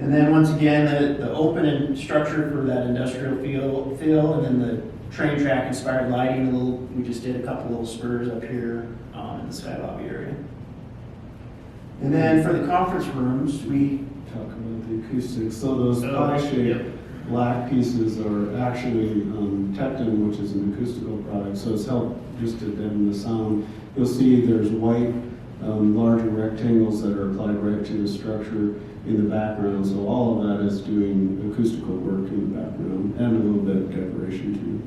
And then once again, the open and structure for that industrial feel, and then the train track inspired lighting. We just did a couple little spurs up here in the sky lobby area. And then for the conference rooms, we talk about the acoustics. So those pie-shaped black pieces are actually Tecton, which is an acoustical product. So it's helped just to deaden the sound. You'll see there's white larger rectangles that are applied right to the structure in the background. So all of that is doing acoustical work in the background and a little bit of decoration too.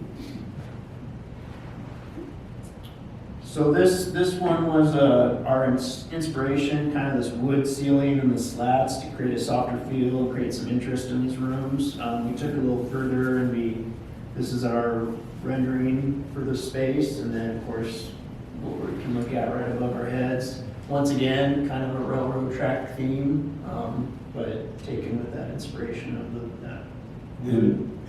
So this one was our inspiration, kind of this wood ceiling and the slats to create a softer feel, create some interest in these rooms. We took it a little further and this is our rendering for the space, and then of course what we can look at right above our heads. Once again, kind of a railroad track theme, but taken with that inspiration of that.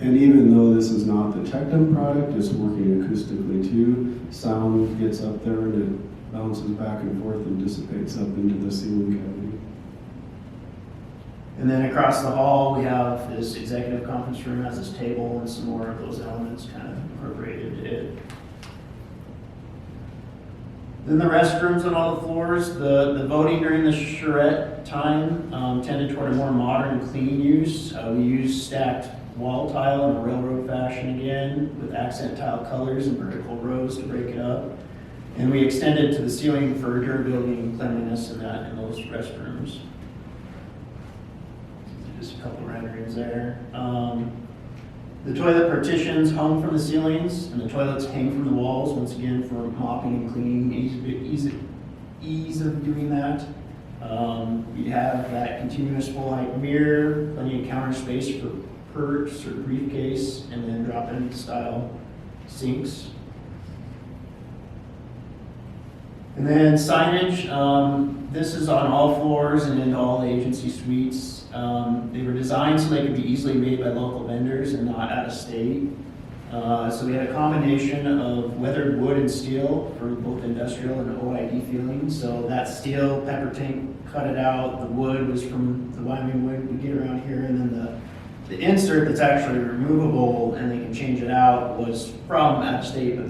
And even though this is not the Tectum product, it's working acoustically too. Sound gets up there and it bounces back and forth and dissipates up into the ceiling cavity. And then across the hall, we have this executive conference room, has this table and some more of those elements kind of incorporated into it. Then the restrooms on all the floors, the voting during the charrette time tended toward a more modern and clean use. We used stacked wall tile in a railroad fashion again, with accent tile colors and vertical rows to break it up. And we extended to the ceiling for durability and cleanliness in those restrooms. Just a couple renderings there. The toilet partitions hung from the ceilings, and the toilets hang from the walls, once again for mopping and cleaning, ease of doing that. We have that continuous full height mirror, plenty of counter space for purse or briefcase, and then drop-in style sinks. And then signage, this is on all floors and in all the agency suites. They were designed so they could be easily made by local vendors and not out of state. So we had a combination of weathered wood and steel for both industrial and OID feeling. So that steel, pepper tank cut it out. The wood was from the Wyoming wood we get around here, and then the insert that's actually removable and they can change it out was from out of state, but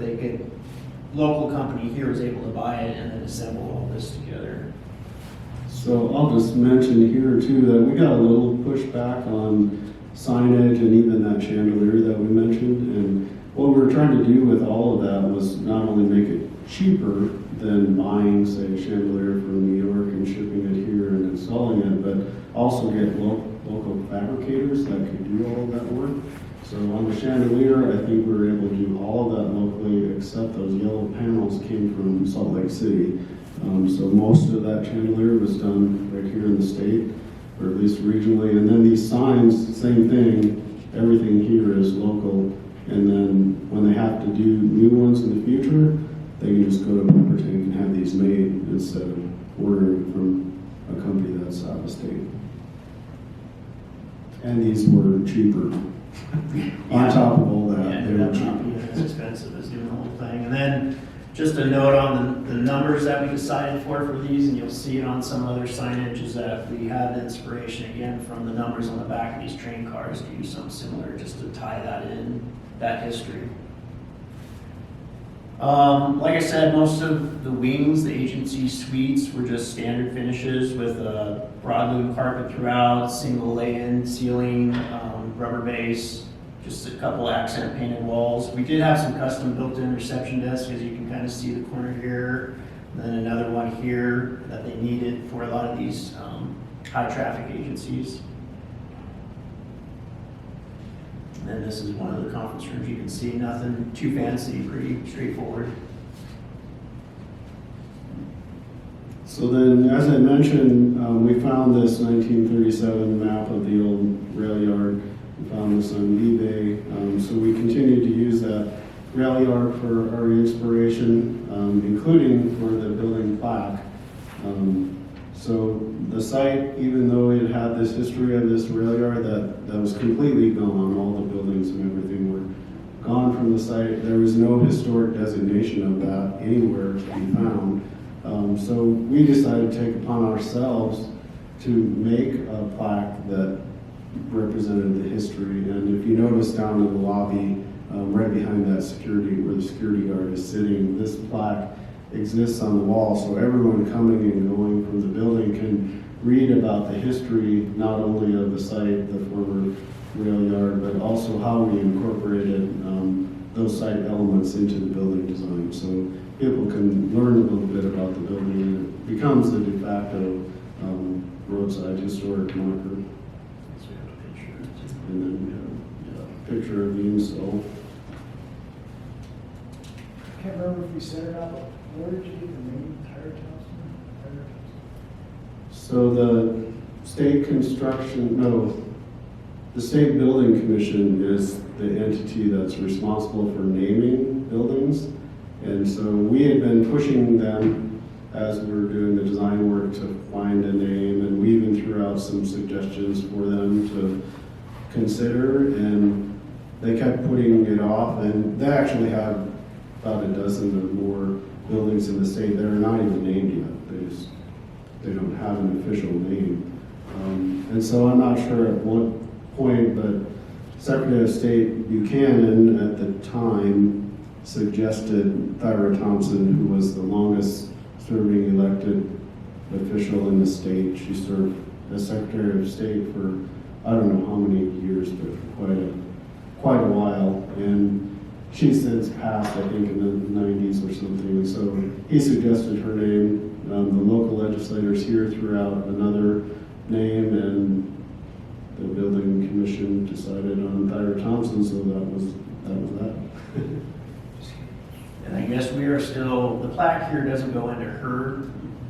local company here was able to buy it and then assemble all this together. So I'll just mention here too that we got a little pushback on signage and even that chandelier that we mentioned. And what we were trying to do with all of that was not only make it cheaper than buying, say, a chandelier from New York and shipping it here and installing it, but also get local fabricators that could do all of that work. So on the chandelier, I think we were able to do all of that locally, except those yellow panels came from Salt Lake City. So most of that chandelier was done right here in the state, or at least regionally. And then these signs, same thing, everything here is local. And then when they have to do new ones in the future, they can just go to Pepper Tank and have these made instead of ordering from a company that's out of state. And these were cheaper. On top of all that, they were cheaper. As expensive as doing the whole thing. And then just a note on the numbers that we decided for these, and you'll see it on some other signage, is that we had the inspiration again from the numbers on the back of these train cars to use something similar just to tie that in, that history. Like I said, most of the wings, the agency suites, were just standard finishes with a broadloom carpet throughout, single lay-in ceiling, rubber base, just a couple accent painted walls. We did have some custom built-in reception desks, as you can kind of see the corner here, and then another one here that they needed for a lot of these high-traffic agencies. And then this is one of the conference rooms. You can see nothing too fancy, pretty straightforward. So then, as I mentioned, we found this 1937 map of the old rail yard. We found this on eBay. So we continued to use that rail yard for our inspiration, including for the building plaque. So the site, even though it had this history of this rail yard that was completely gone, all the buildings and everything were gone from the site. There was no historic designation of that anywhere to be found. So we decided to take upon ourselves to make a plaque that represented the history. And if you notice down in the lobby, right behind that security, where the security guard is sitting, this plaque exists on the wall, so everyone coming and going from the building can read about the history, not only of the site, the former rail yard, but also how we incorporated those site elements into the building design. So people can learn a little bit about the building, and it becomes the de facto roadside historic marker. So we have a picture. And then we have a picture of the install. Can't remember if we set it up Where did you get the name Thyra Thomson? So the state construction, no, the state building commission is the entity that's responsible for naming buildings. And so we had been pushing them as we were doing the design work to find a name, and we even threw out some suggestions for them to consider, and they kept putting it off, and they actually have about a dozen or more buildings in the state that are not even named yet. They don't have an official name. And so I'm not sure at what point, but Secretary of State Buchanan at the time suggested Thyra Thomson, who was the longest serving elected official in the state. She served as Secretary of State for I don't know how many years, but quite a while. And she's since passed, I think, in the 90s or something. So he suggested her name. The local legislators here threw out another name, and the building commission decided on Thyra Thomson, so that was that. And I guess we are still, the plaque here doesn't go into her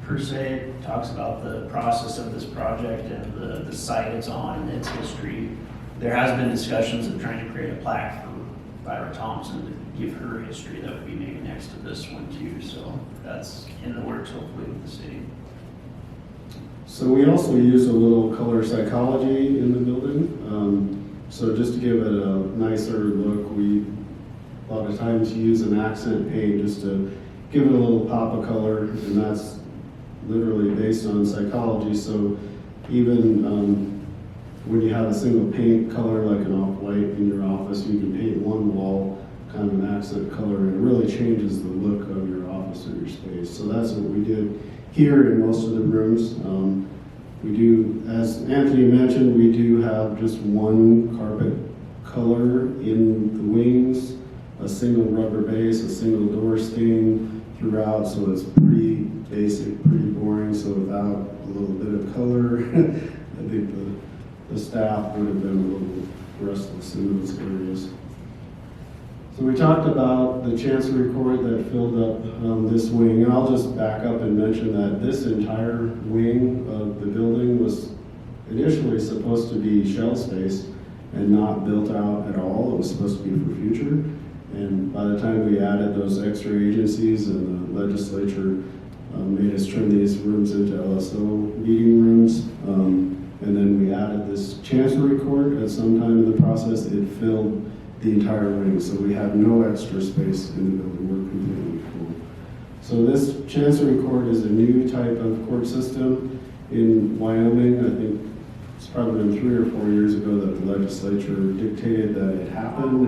per se. It talks about the process of this project and the site it's on and its history. There has been discussions of trying to create a plaque for Thyra Thomson to give her history that would be maybe next to this one too. So that's in the works hopefully with the city. So we also use a little color psychology in the building. So just to give it a nicer look, we a lot of times use an accent paint just to give it a little pop of color, and that's literally based on psychology. So even when you have a single paint color like an off-white in your office, you can paint one wall kind of an accent color, and it really changes the look of your office or your space. So that's what we did here in most of the rooms. We do, as Anthony mentioned, we do have just one carpet color in the wings, a single rubber base, a single door stain throughout, so it's pretty basic, pretty boring. So without a little bit of color, I think the staff would have been a little restless in those areas. So we talked about the Chancery Court that filled up this wing, and I'll just back up and mention that this entire wing of the building was initially supposed to be shell space and not built out at all. It was supposed to be for future. And by the time we added those extra agencies and the legislature made us turn these rooms into LSO meeting rooms, and then we added this Chancery Court at some time in the process, it filled the entire wing, so we have no extra space in the building. We're completely full. So this Chancery Court is a new type of court system in Wyoming. I think it's probably been 3 or 4 years ago that the legislature dictated that it happened,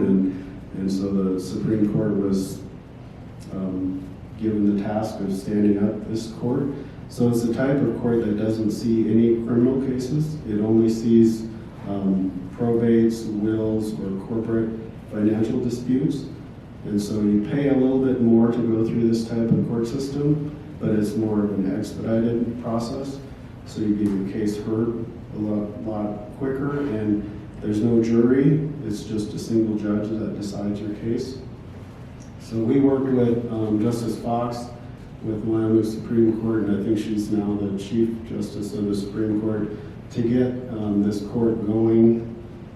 and so the Supreme Court was given the task of standing up this court. So it's a type of court that doesn't see any criminal cases. It only sees probates, wills, or corporate financial disputes. And so you pay a little bit more to go through this type of court system, but it's more of an expedited process. So you get your case heard a lot quicker, and there's no jury. It's just a single judge that decides your case. So we worked with Justice Fox with Wyoming Supreme Court, and I think she's now the Chief Justice of the Supreme Court, to get this court going.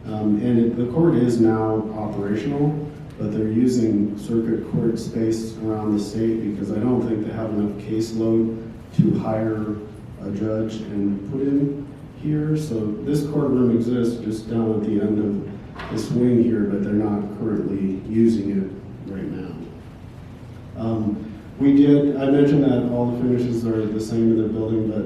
The court is now operational, but they're using circuit court space around the state because I don't think they have enough caseload to hire a judge and put in here. So this courtroom exists just down at the end of this wing here, but they're not currently using it right now. I mentioned that all the finishes are the same in the building, but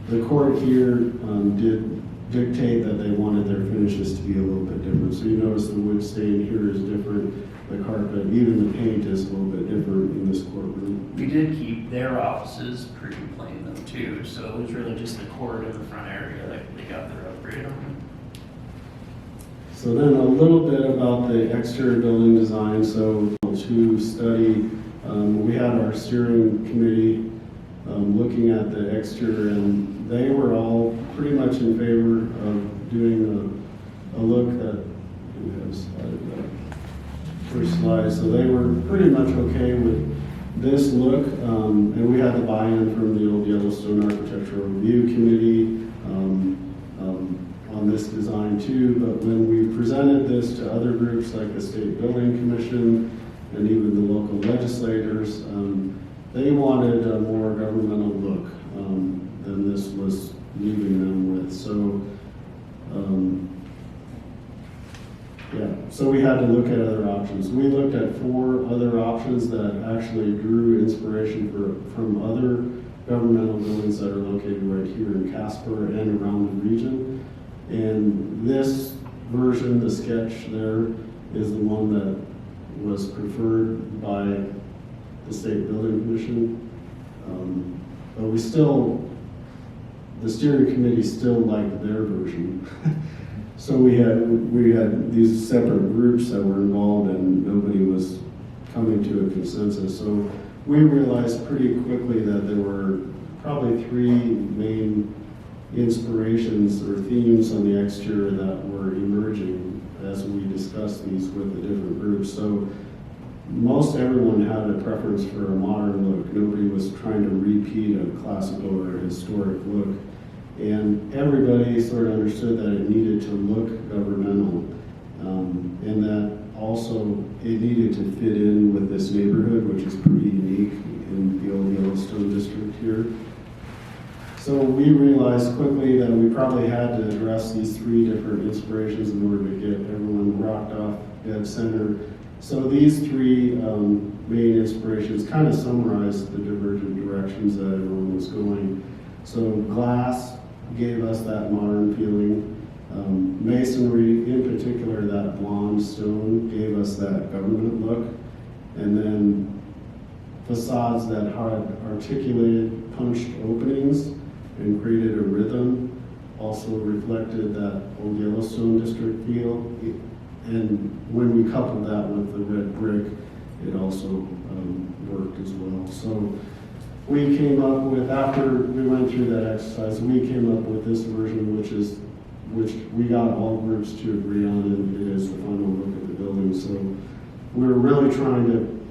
the court here did dictate that they wanted their finishes to be a little bit different. So you notice the wood stain here is different, the carpet, even the paint is a little bit different in this courtroom. We did keep their offices pretty plain though too, so it was really just the court in the front area that they got their upgrade on. So then a little bit about the exterior building design. So to study, we had our steering committee looking at the exterior, and they were all pretty much in favor of doing a look that we have slide, first slide. So they were pretty much okay with this look, and we had the buy-in from the Old Yellowstone Architectural Review Committee on this design too, but when we presented this to other groups like the State Building Commission and even the local legislators, they wanted a more governmental look than this was leaving them with. So, so we had to look at other options. We looked at 4 other options that actually drew inspiration from other governmental buildings that are located right here in Casper and around the region. And this version, the sketch there, is the one that was preferred by the State Building Commission. But we still, the steering committee still liked their version. So we had these separate groups that were involved and nobody was coming to a consensus. So we realized pretty quickly that there were probably 3 main inspirations or themes on the exterior that were emerging as we discussed these with the different groups. So most everyone had a preference for a modern look. Nobody was trying to repeat a classical or historic look. And everybody sort of understood that it needed to look governmental, and that also it needed to fit in with this neighborhood, which is pretty unique in the Old Yellowstone district here. So we realized quickly that we probably had to address these 3 different inspirations in order to get everyone rocked off dead center. So these 3 main inspirations kind of summarize the divergent directions that everyone was going. So glass gave us that modern feeling. Masonry, in particular that blonde stone, gave us that government look. And then facades that had articulated, punched openings and created a rhythm also reflected that Old Yellowstone district feel. And when we coupled that with the red brick, it also worked as well. So we came up with, after we went through that exercise, we came up with this version, which we got all groups to agree on, and it is the final look at the building. So we're really trying to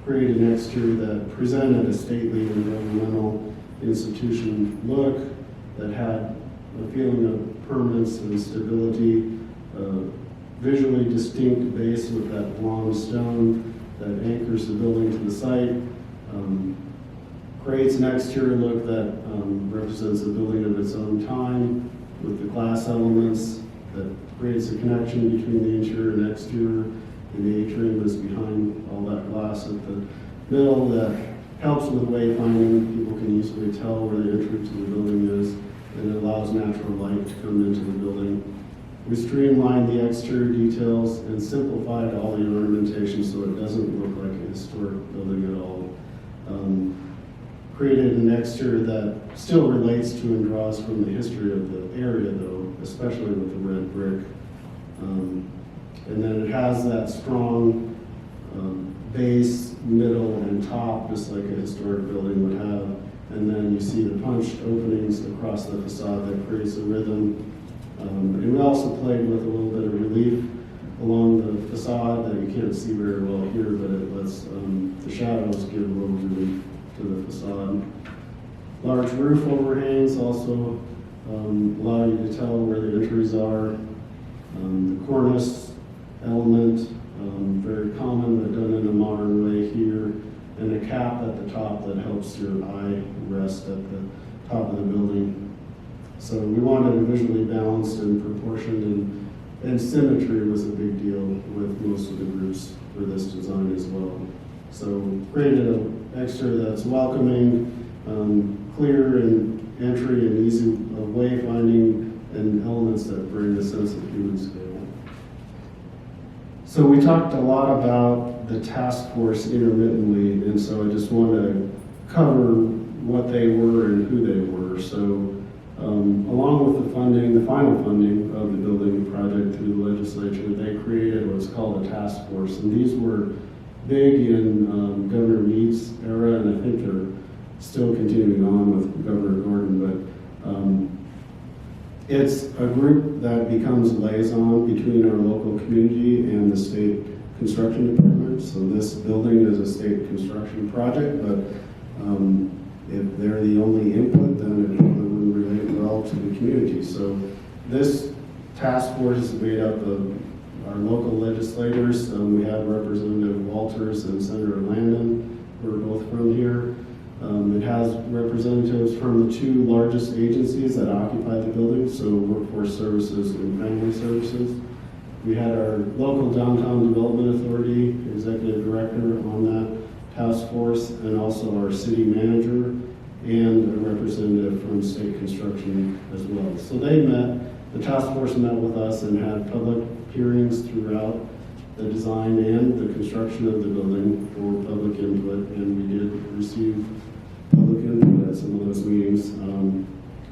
create an exterior that presented a stately and governmental institution look, that had a feeling of permanence and stability, visually distinct base with that blonde stone that anchors the building to the site, creates an exterior look that represents a building of its own time with the glass elements, that creates a connection between the interior and exterior, and the atrium is behind all that glass at the middle that helps with wayfinding. People can easily tell where the entrance to the building is, and it allows natural light to come into the building. We streamlined the exterior details and simplified all the ornamentation so it doesn't look like a historic building at all. Created an exterior that still relates to and draws from the history of the area though, especially with the red brick. And then it has that strong base, middle, and top, just like a historic building would have. And then you see the punched openings across the facade that creates a rhythm. And we also played with a little bit of relief along the facade that you can't see very well here, but it lets the shadows give a little relief to the facade. Large roof overhangs also allow you to tell where the entries are. The cornice element, very common but done in a modern way here, and a cap at the top that helps your eye rest at the top of the building. So we wanted it visually balanced and proportioned, and symmetry was a big deal with most of the groups for this design as well. So created an exterior that's welcoming, clear in entry and easy of wayfinding, and elements that bring a sense of human scale. So we talked a lot about the task force intermittently, and so I just want to cover what they were and who they were. So along with the funding, the final funding of the building project through the legislature, they created what's called a task force. And these were big in Governor Mead's era, and I think they're still continuing on with Governor Gordon, but it's a group that becomes a liaison between our local community and the state construction department. So this building is a state construction project, but if they're the only input, then it probably wouldn't relate well to the community. So this task force is made up of our local legislators. We have Representative Walters and Senator Landon, who are both from here. It has representatives from the two largest agencies that occupy the building, so Workforce Services and Family Services. We had our local Downtown Development Authority Executive Director on that task force, and also our city manager and a representative from state construction as well. So they met, the task force met with us and had public hearings throughout the design and the construction of the building for public input, and we did receive public input at some of those meetings. And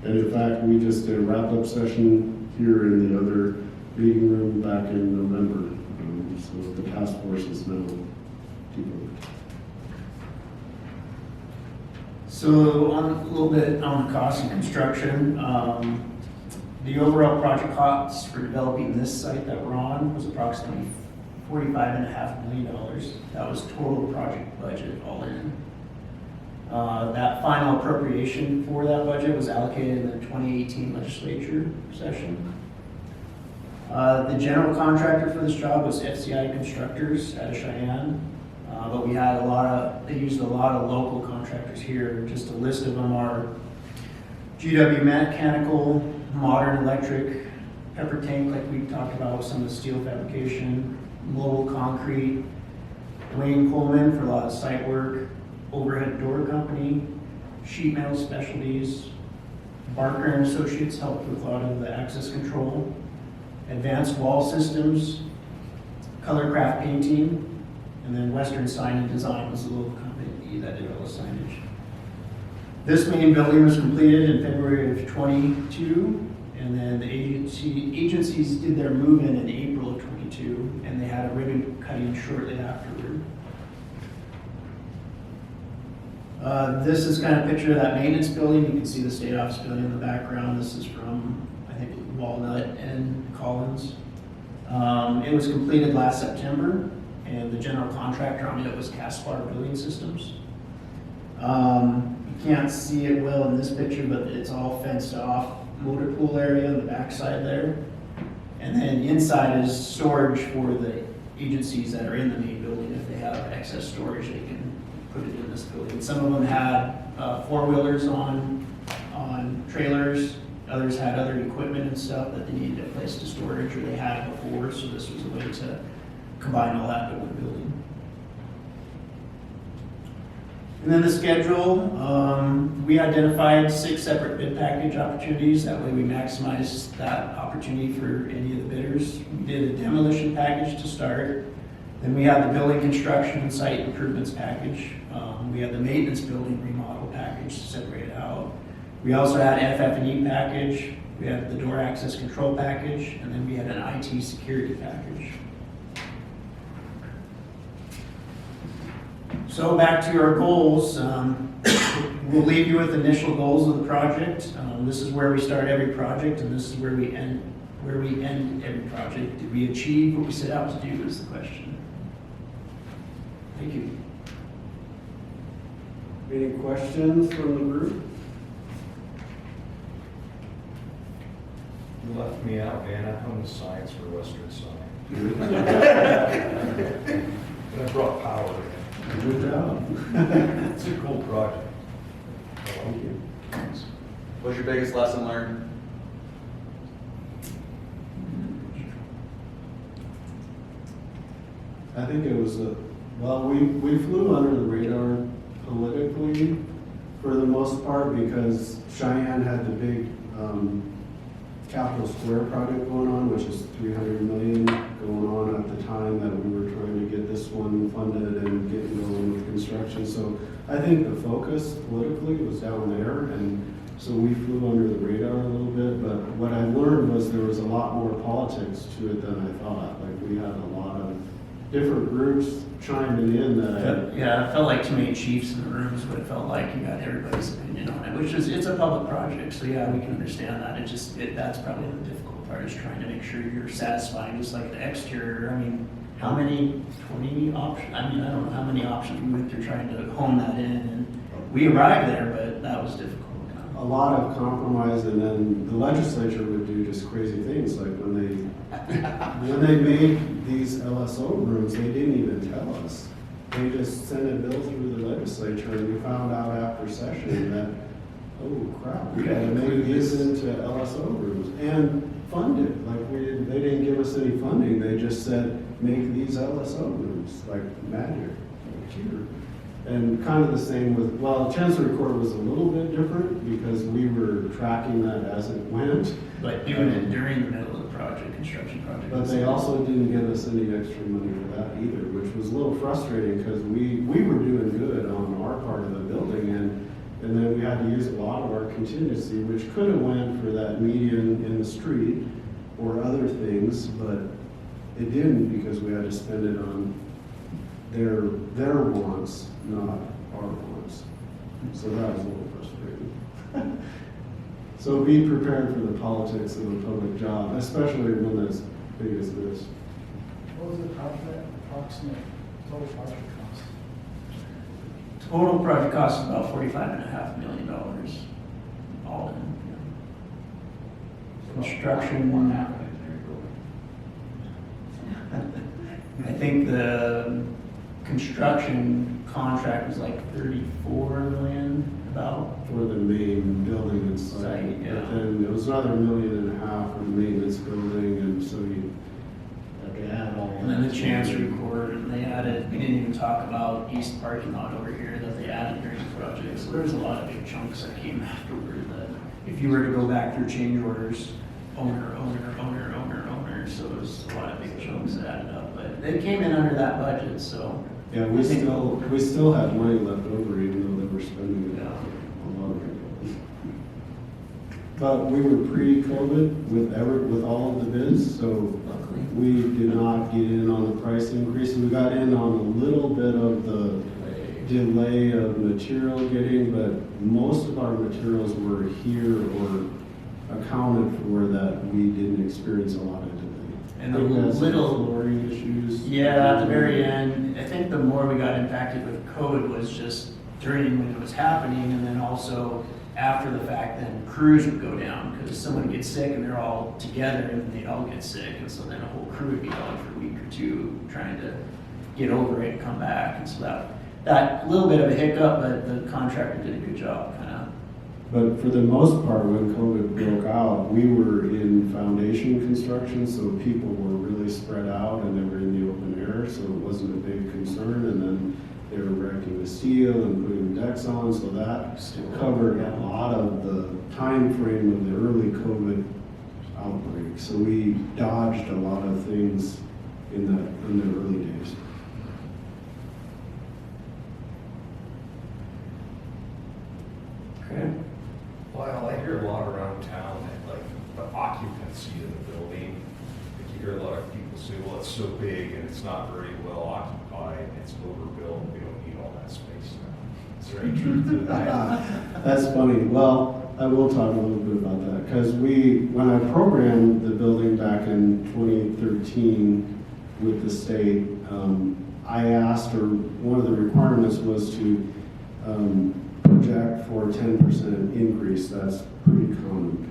in fact, we just did a wrap-up session here in the other meeting room back in November. So the task force is now deeper. So on a little bit on the cost of construction, the overall project cost for developing this site that we're on was approximately $45.5 million. That was total project budget all in. That final appropriation for that budget was allocated in the 2018 legislature session. The general contractor for this job was FCI Constructors out of Cheyenne, but we had they used a lot of local contractors here. Just a list of them are GW Mechanical, Modern Electric, Pepper Tank, like we talked about with some of the steel fabrication, Mobile Concrete, Wayne Coleman for a lot of site work, Overhead Door Company, Sheet Metal Specialties, Barker and Associates helped with a lot of the access control, Advanced Wall Systems, Colorcraft Painting, and then Western Sign and Design was the local company that did all the signage. This main building was completed in February of 22, and then the agencies did their move-in in April of 22, and they had a ribbon cutting shortly afterward. This is kind of a picture of that maintenance building. You can see the state office building in the background. This is from, I think, Walnut and Collins. It was completed last September, and the general contractor on it was Caspar Building Systems. You can't see it well in this picture, but it's all fenced off motor pool area on the backside there. And then inside is storage for the agencies that are in the main building. If they have excess storage, they can put it in this building. Some of them had four-wheelers on trailers. Others had other equipment and stuff that they needed a place to storage or they had before, so this was a way to combine all that into one building. And then the schedule, we identified 6 separate bid package opportunities. That way we maximized that opportunity for any of the bidders. We did a demolition package to start. Then we had the building construction and site improvements package. We had the maintenance building remodel package separated out. We also had FF&E package. We had the door access control package, and then we had an IT security package. So back to our goals. We'll leave you with initial goals of the project. This is where we start every project, and this is where we end every project. Did we achieve what we set out to do is the question. Thank you. Any questions from the group? You left me out, man. I'm on the signs for Western Sign. And I brought power in. Good job. It's a cool project. Thank you. Thanks. What's your biggest lesson learned? I think it was we flew under the radar politically for the most part because Cheyenne had the big Capitol Square project going on, which is $300 million going on at the time that we were trying to get this one funded and get going with construction. So I think the focus politically was down there, and so we flew under the radar a little bit. But what I learned was there was a lot more politics to it than I thought. Like we had a lot of different groups chiming in that Yeah, it felt like too many chiefs in the rooms, but it felt like you got everybody's opinion on it, which is, it's a public project, so yeah, we can understand that. That's probably the difficult part, is trying to make sure you're satisfying, just like the exterior. I mean, how many, 20 options? I mean, I don't know how many options we went through trying to hone that in, and we arrived there, but that was difficult. A lot of compromise, and then the legislature would do just crazy things, like when they made these LSO rooms, they didn't even tell us. They just sent a bill through the legislature, and we found out after session that, oh crap, we gotta make these into LSO rooms, and fund it, they didn't give us any funding, they just said, make these LSO rooms, like magic, like cheater. And kind of the same with, well, Chancery Court was a little bit different because we were tracking that as it went. But doing it during the middle of the project, construction project. But they also didn't give us any extra money for that either, which was a little frustrating because we were doing good on our part of the building, and then we had to use a lot of our contingency, which could have went for that median in the street or other things, but it didn't because we had to spend it on their wants, not our wants. So that was a little frustrating. So be prepared for the politics of a public job, especially one that's big as this. What was the approximate total project cost? Total project cost is about $45.5 million, all in. Construction. One half of it, I think the construction contract was like 34 million, about. For the main building and site. Site, yeah. But then it was another $1.5 million for the maintenance building, and so you have to add all that. And then the Chancery Court, and they added, we didn't even talk about East Parking Lot over here that they added during the project. So there's a lot of big chunks that came afterward that if you were to go back through change orders, owner, so there's a lot of big chunks that added up. But they came in under that budget, so. Yeah, we still had money left over even though they were spending it Yeah. a lot of it. But we were pre-COVID with all of the bids, so Luckily. we did not get in on the price increase. We got in on a little bit of the delay of material getting, but most of our materials were here or accounted for that we didn't experience a lot of delay. And the We had some little- flooring issues. Yeah, at the very end, I think the more we got impacted with COVID was just during when it was happening, and then also after the fact, then crews would go down, because someone would get sick and they're all together and they'd all get sick, and so then a whole crew would be gone for a week or two trying to get over it and come back, and so that little bit of a hiccup, but the contractor did a good job, kind of. But for the most part, when COVID broke out, we were in foundation construction, so people were really spread out and they were in the open air, so it wasn't a big concern. And then they were erecting the steel and putting decks on, so that covered a lot of the time frame of the early COVID outbreak. So we dodged a lot of things in the early days. Okay. Lyle, I hear a lot around town that like the occupancy of the building, like you hear a lot of people say, well, it's so big and it's not very well occupied, and it's overbuilt, we don't need all that space now. Is there any truth to that? That's funny. Well, I will talk a little bit about that, because when I programmed the building back in 2013 with the state, I asked, or one of the requirements was to project for 10% increase. That's pretty common.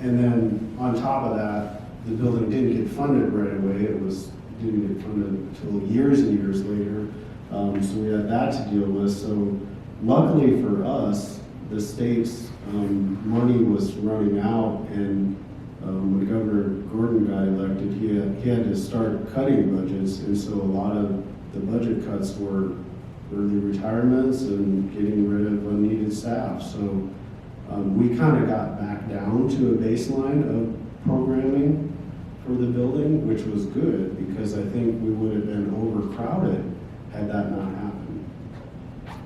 And then on top of that, the building didn't get funded right away. Didn't get funded until years and years later. So we had that to deal with. So luckily for us, the state's money was running out, and when Governor Gordon got elected, he had to start cutting budgets, and so a lot of the budget cuts were early retirements and getting rid of unneeded staff. So we kind of got back down to a baseline of programming for the building, which was good, because I think we would have been overcrowded had that not happened.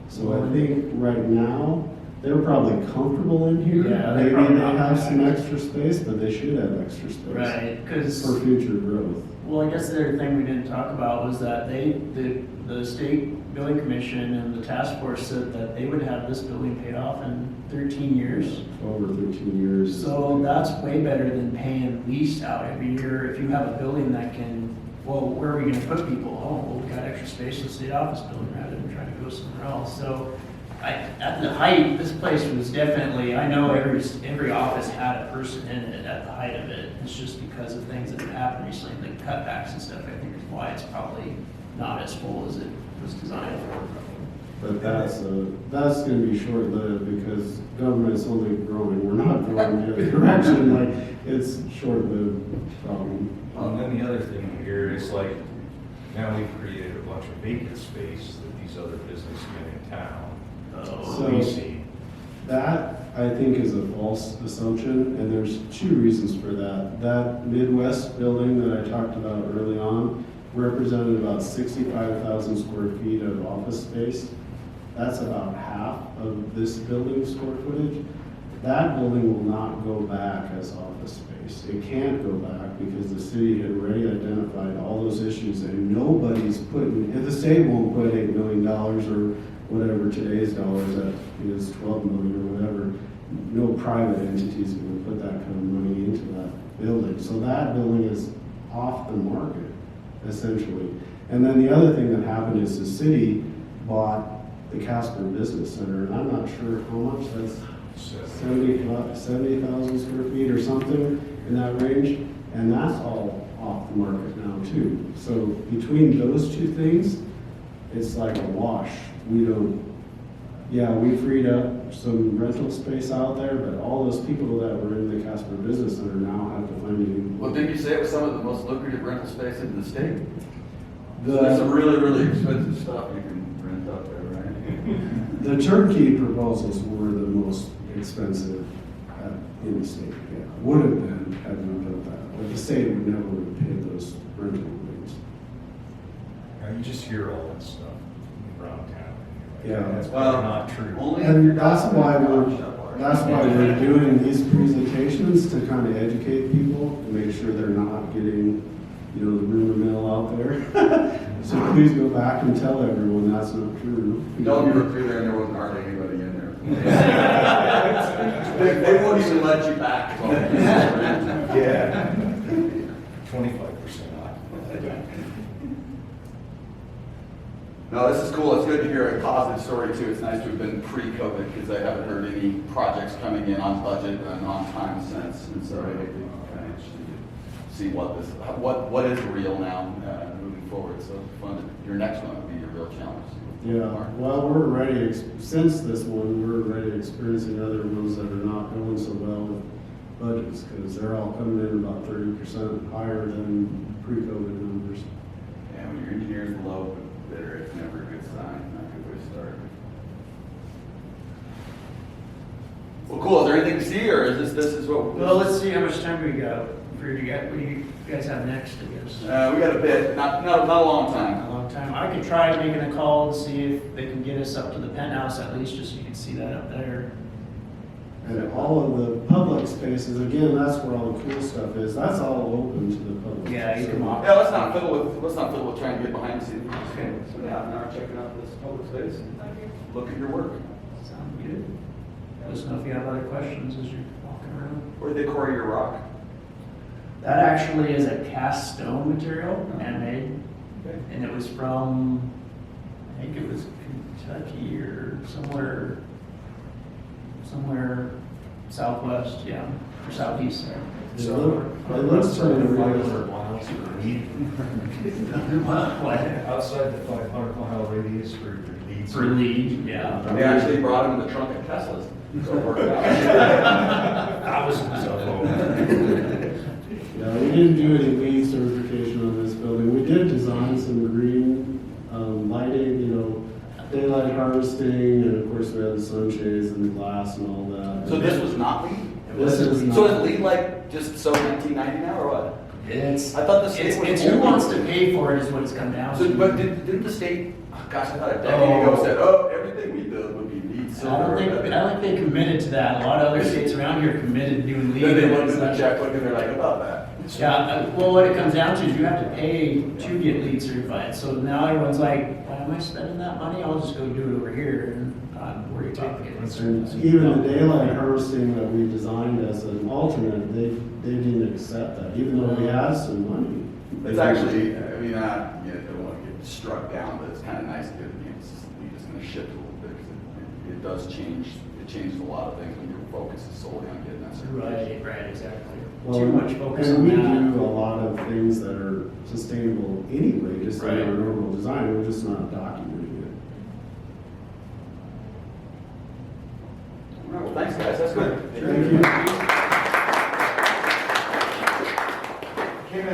So I think right now, they're probably comfortable in here. Yeah, they're Maybe probably they not have back. some extra space, but they should have extra space. Right, because. For future growth. Well, I guess the other thing we didn't talk about was that the state building commission and the task force said that they would have this building paid off in 13 years. 12 or 13 years. So that's way better than paying lease out every year. If you have a building that can well, where are we gonna put people? Oh, well, we got extra space in the state office building rather than trying to go somewhere else. So at the height, this place was definitely, I know every office had a person in it at the height of it. It's just because of things that have happened recently, like cutbacks and stuff, I think is why it's probably not as full as it was designed for. But that's gonna be short-lived because government's only growing, we're not growing the other direction, like, it's short-lived problem. And then the other thing here is like, now we've created a bunch of vacant space that these other businessmen in town So- leasing. That, I think, is a false assumption, and there's two reasons for that. That Midwest building that I talked about early on represented about 65,000 square feet of office space. That's about half of this building's square footage. That building will not go back as office space. It can't go back because the city had already identified all those issues, and nobody's putting, if the state won't put $8 million or whatever today's dollars at is 12 million or whatever, no private entities are gonna put that kind of money into that building. So that building is off the market, essentially. And then the other thing that happened is the city bought the Casper Business Center, and I'm not sure how much, that's 70,000 square feet or something in that range, and that's all off the market now too. So between those two things, it's like a wash. We freed up some rental space out there, but all those people that were in the Casper Business Center now have to find new. Well, didn't you say it was some of the most lucrative rental space in the state? The- There's some really, really expensive stuff you can rent out there, right? The turnkey proposals were the most expensive in the state, yeah. Would have been had we built that, but the state would never have paid those rental rates. Now, you just hear all that stuff around town. And you're like, Yeah. That's probably not true. Only And that's why we're doing these presentations, to kind of educate people, to make sure they're not getting, the rumor mill out there. So please go back and tell everyone that's not true. Tell them you were through there and there wasn't hardly anybody in there. They won't even let you back. Yeah. 25% off. No, this is cool. It's good to hear a positive story too. It's nice to have been pre-COVID because I haven't heard any projects coming in on budget and on time since. And so it'll be kind of interesting to see what is real now moving forward. So your next one will be your real challenge. Yeah, well, we're already, since this one, we're already experiencing other ones that are not going so well with budgets, because they're all coming in about 30% higher than pre-COVID numbers. Yeah, when your engineer's low but bitter, it's never a good sign. Not a good way to start. Well, cool. Is there anything to see, or is this is what? Well, let's see how much time we got for you to get. What do you guys have next, I guess? We got a bit, not a long time. A long time. I could try making a call to see if they can get us up to the penthouse at least, just so you can see that up there. And all of the public spaces, again, that's where all the cool stuff is. That's all open to the public. Yeah, you can walk. Yeah, let's not fiddle with trying to get behind the scenes. We're just gonna spend half an hour checking out this public space and look at your work. Sound good. Let us know if you have other questions as you're walking around. Where did they quarry your rock? That actually is a cast stone material, handmade, Okay. and it was from, I think it was Kentucky or somewhere southwest, yeah, or southeast there. It looks sort of really. 500 miles for lead. What? Outside the 500-mile radius for your leads. For lead, yeah. They actually brought him in the trunk of Teslas. So it worked out. Thousands of them. Yeah, we didn't do any LEED certification on this building. We did design some green lighting, daylight harvesting, and of course we had the sunshades and the glass and all that. So this was not LEED? This is not. So is LEED like just so 1990 now or what? It's, I thought the state was it's who old. wants to pay for it is what it's come down So, to. but didn't the state, gosh, I thought a decade ago said, everything we build would be LEED I silver. don't think they committed to that. A lot of other states around here committed to doing lead. Then they looked at the checkbook and they're like, about that. Yeah, well, what it comes down to is you have to pay to get lead certified. So now everyone's like, why am I spending that money? I'll just go do it over here and not worry about getting And certified. even the daylight harvesting that we designed as an alternate, they didn't accept that, even though we had some money. It's actually, I mean, you know, don't want to get struck down, but it's kind of nice to get, you know, we're just going to shift a little bit because it does change. It changes a lot of things when your focus is solely on getting that certification. Right, exactly. Well, Too much focus and on we that. do a lot of things that are sustainable anyway, just in Right. our normal design, we're just not documenting it. All right, well, thanks, guys.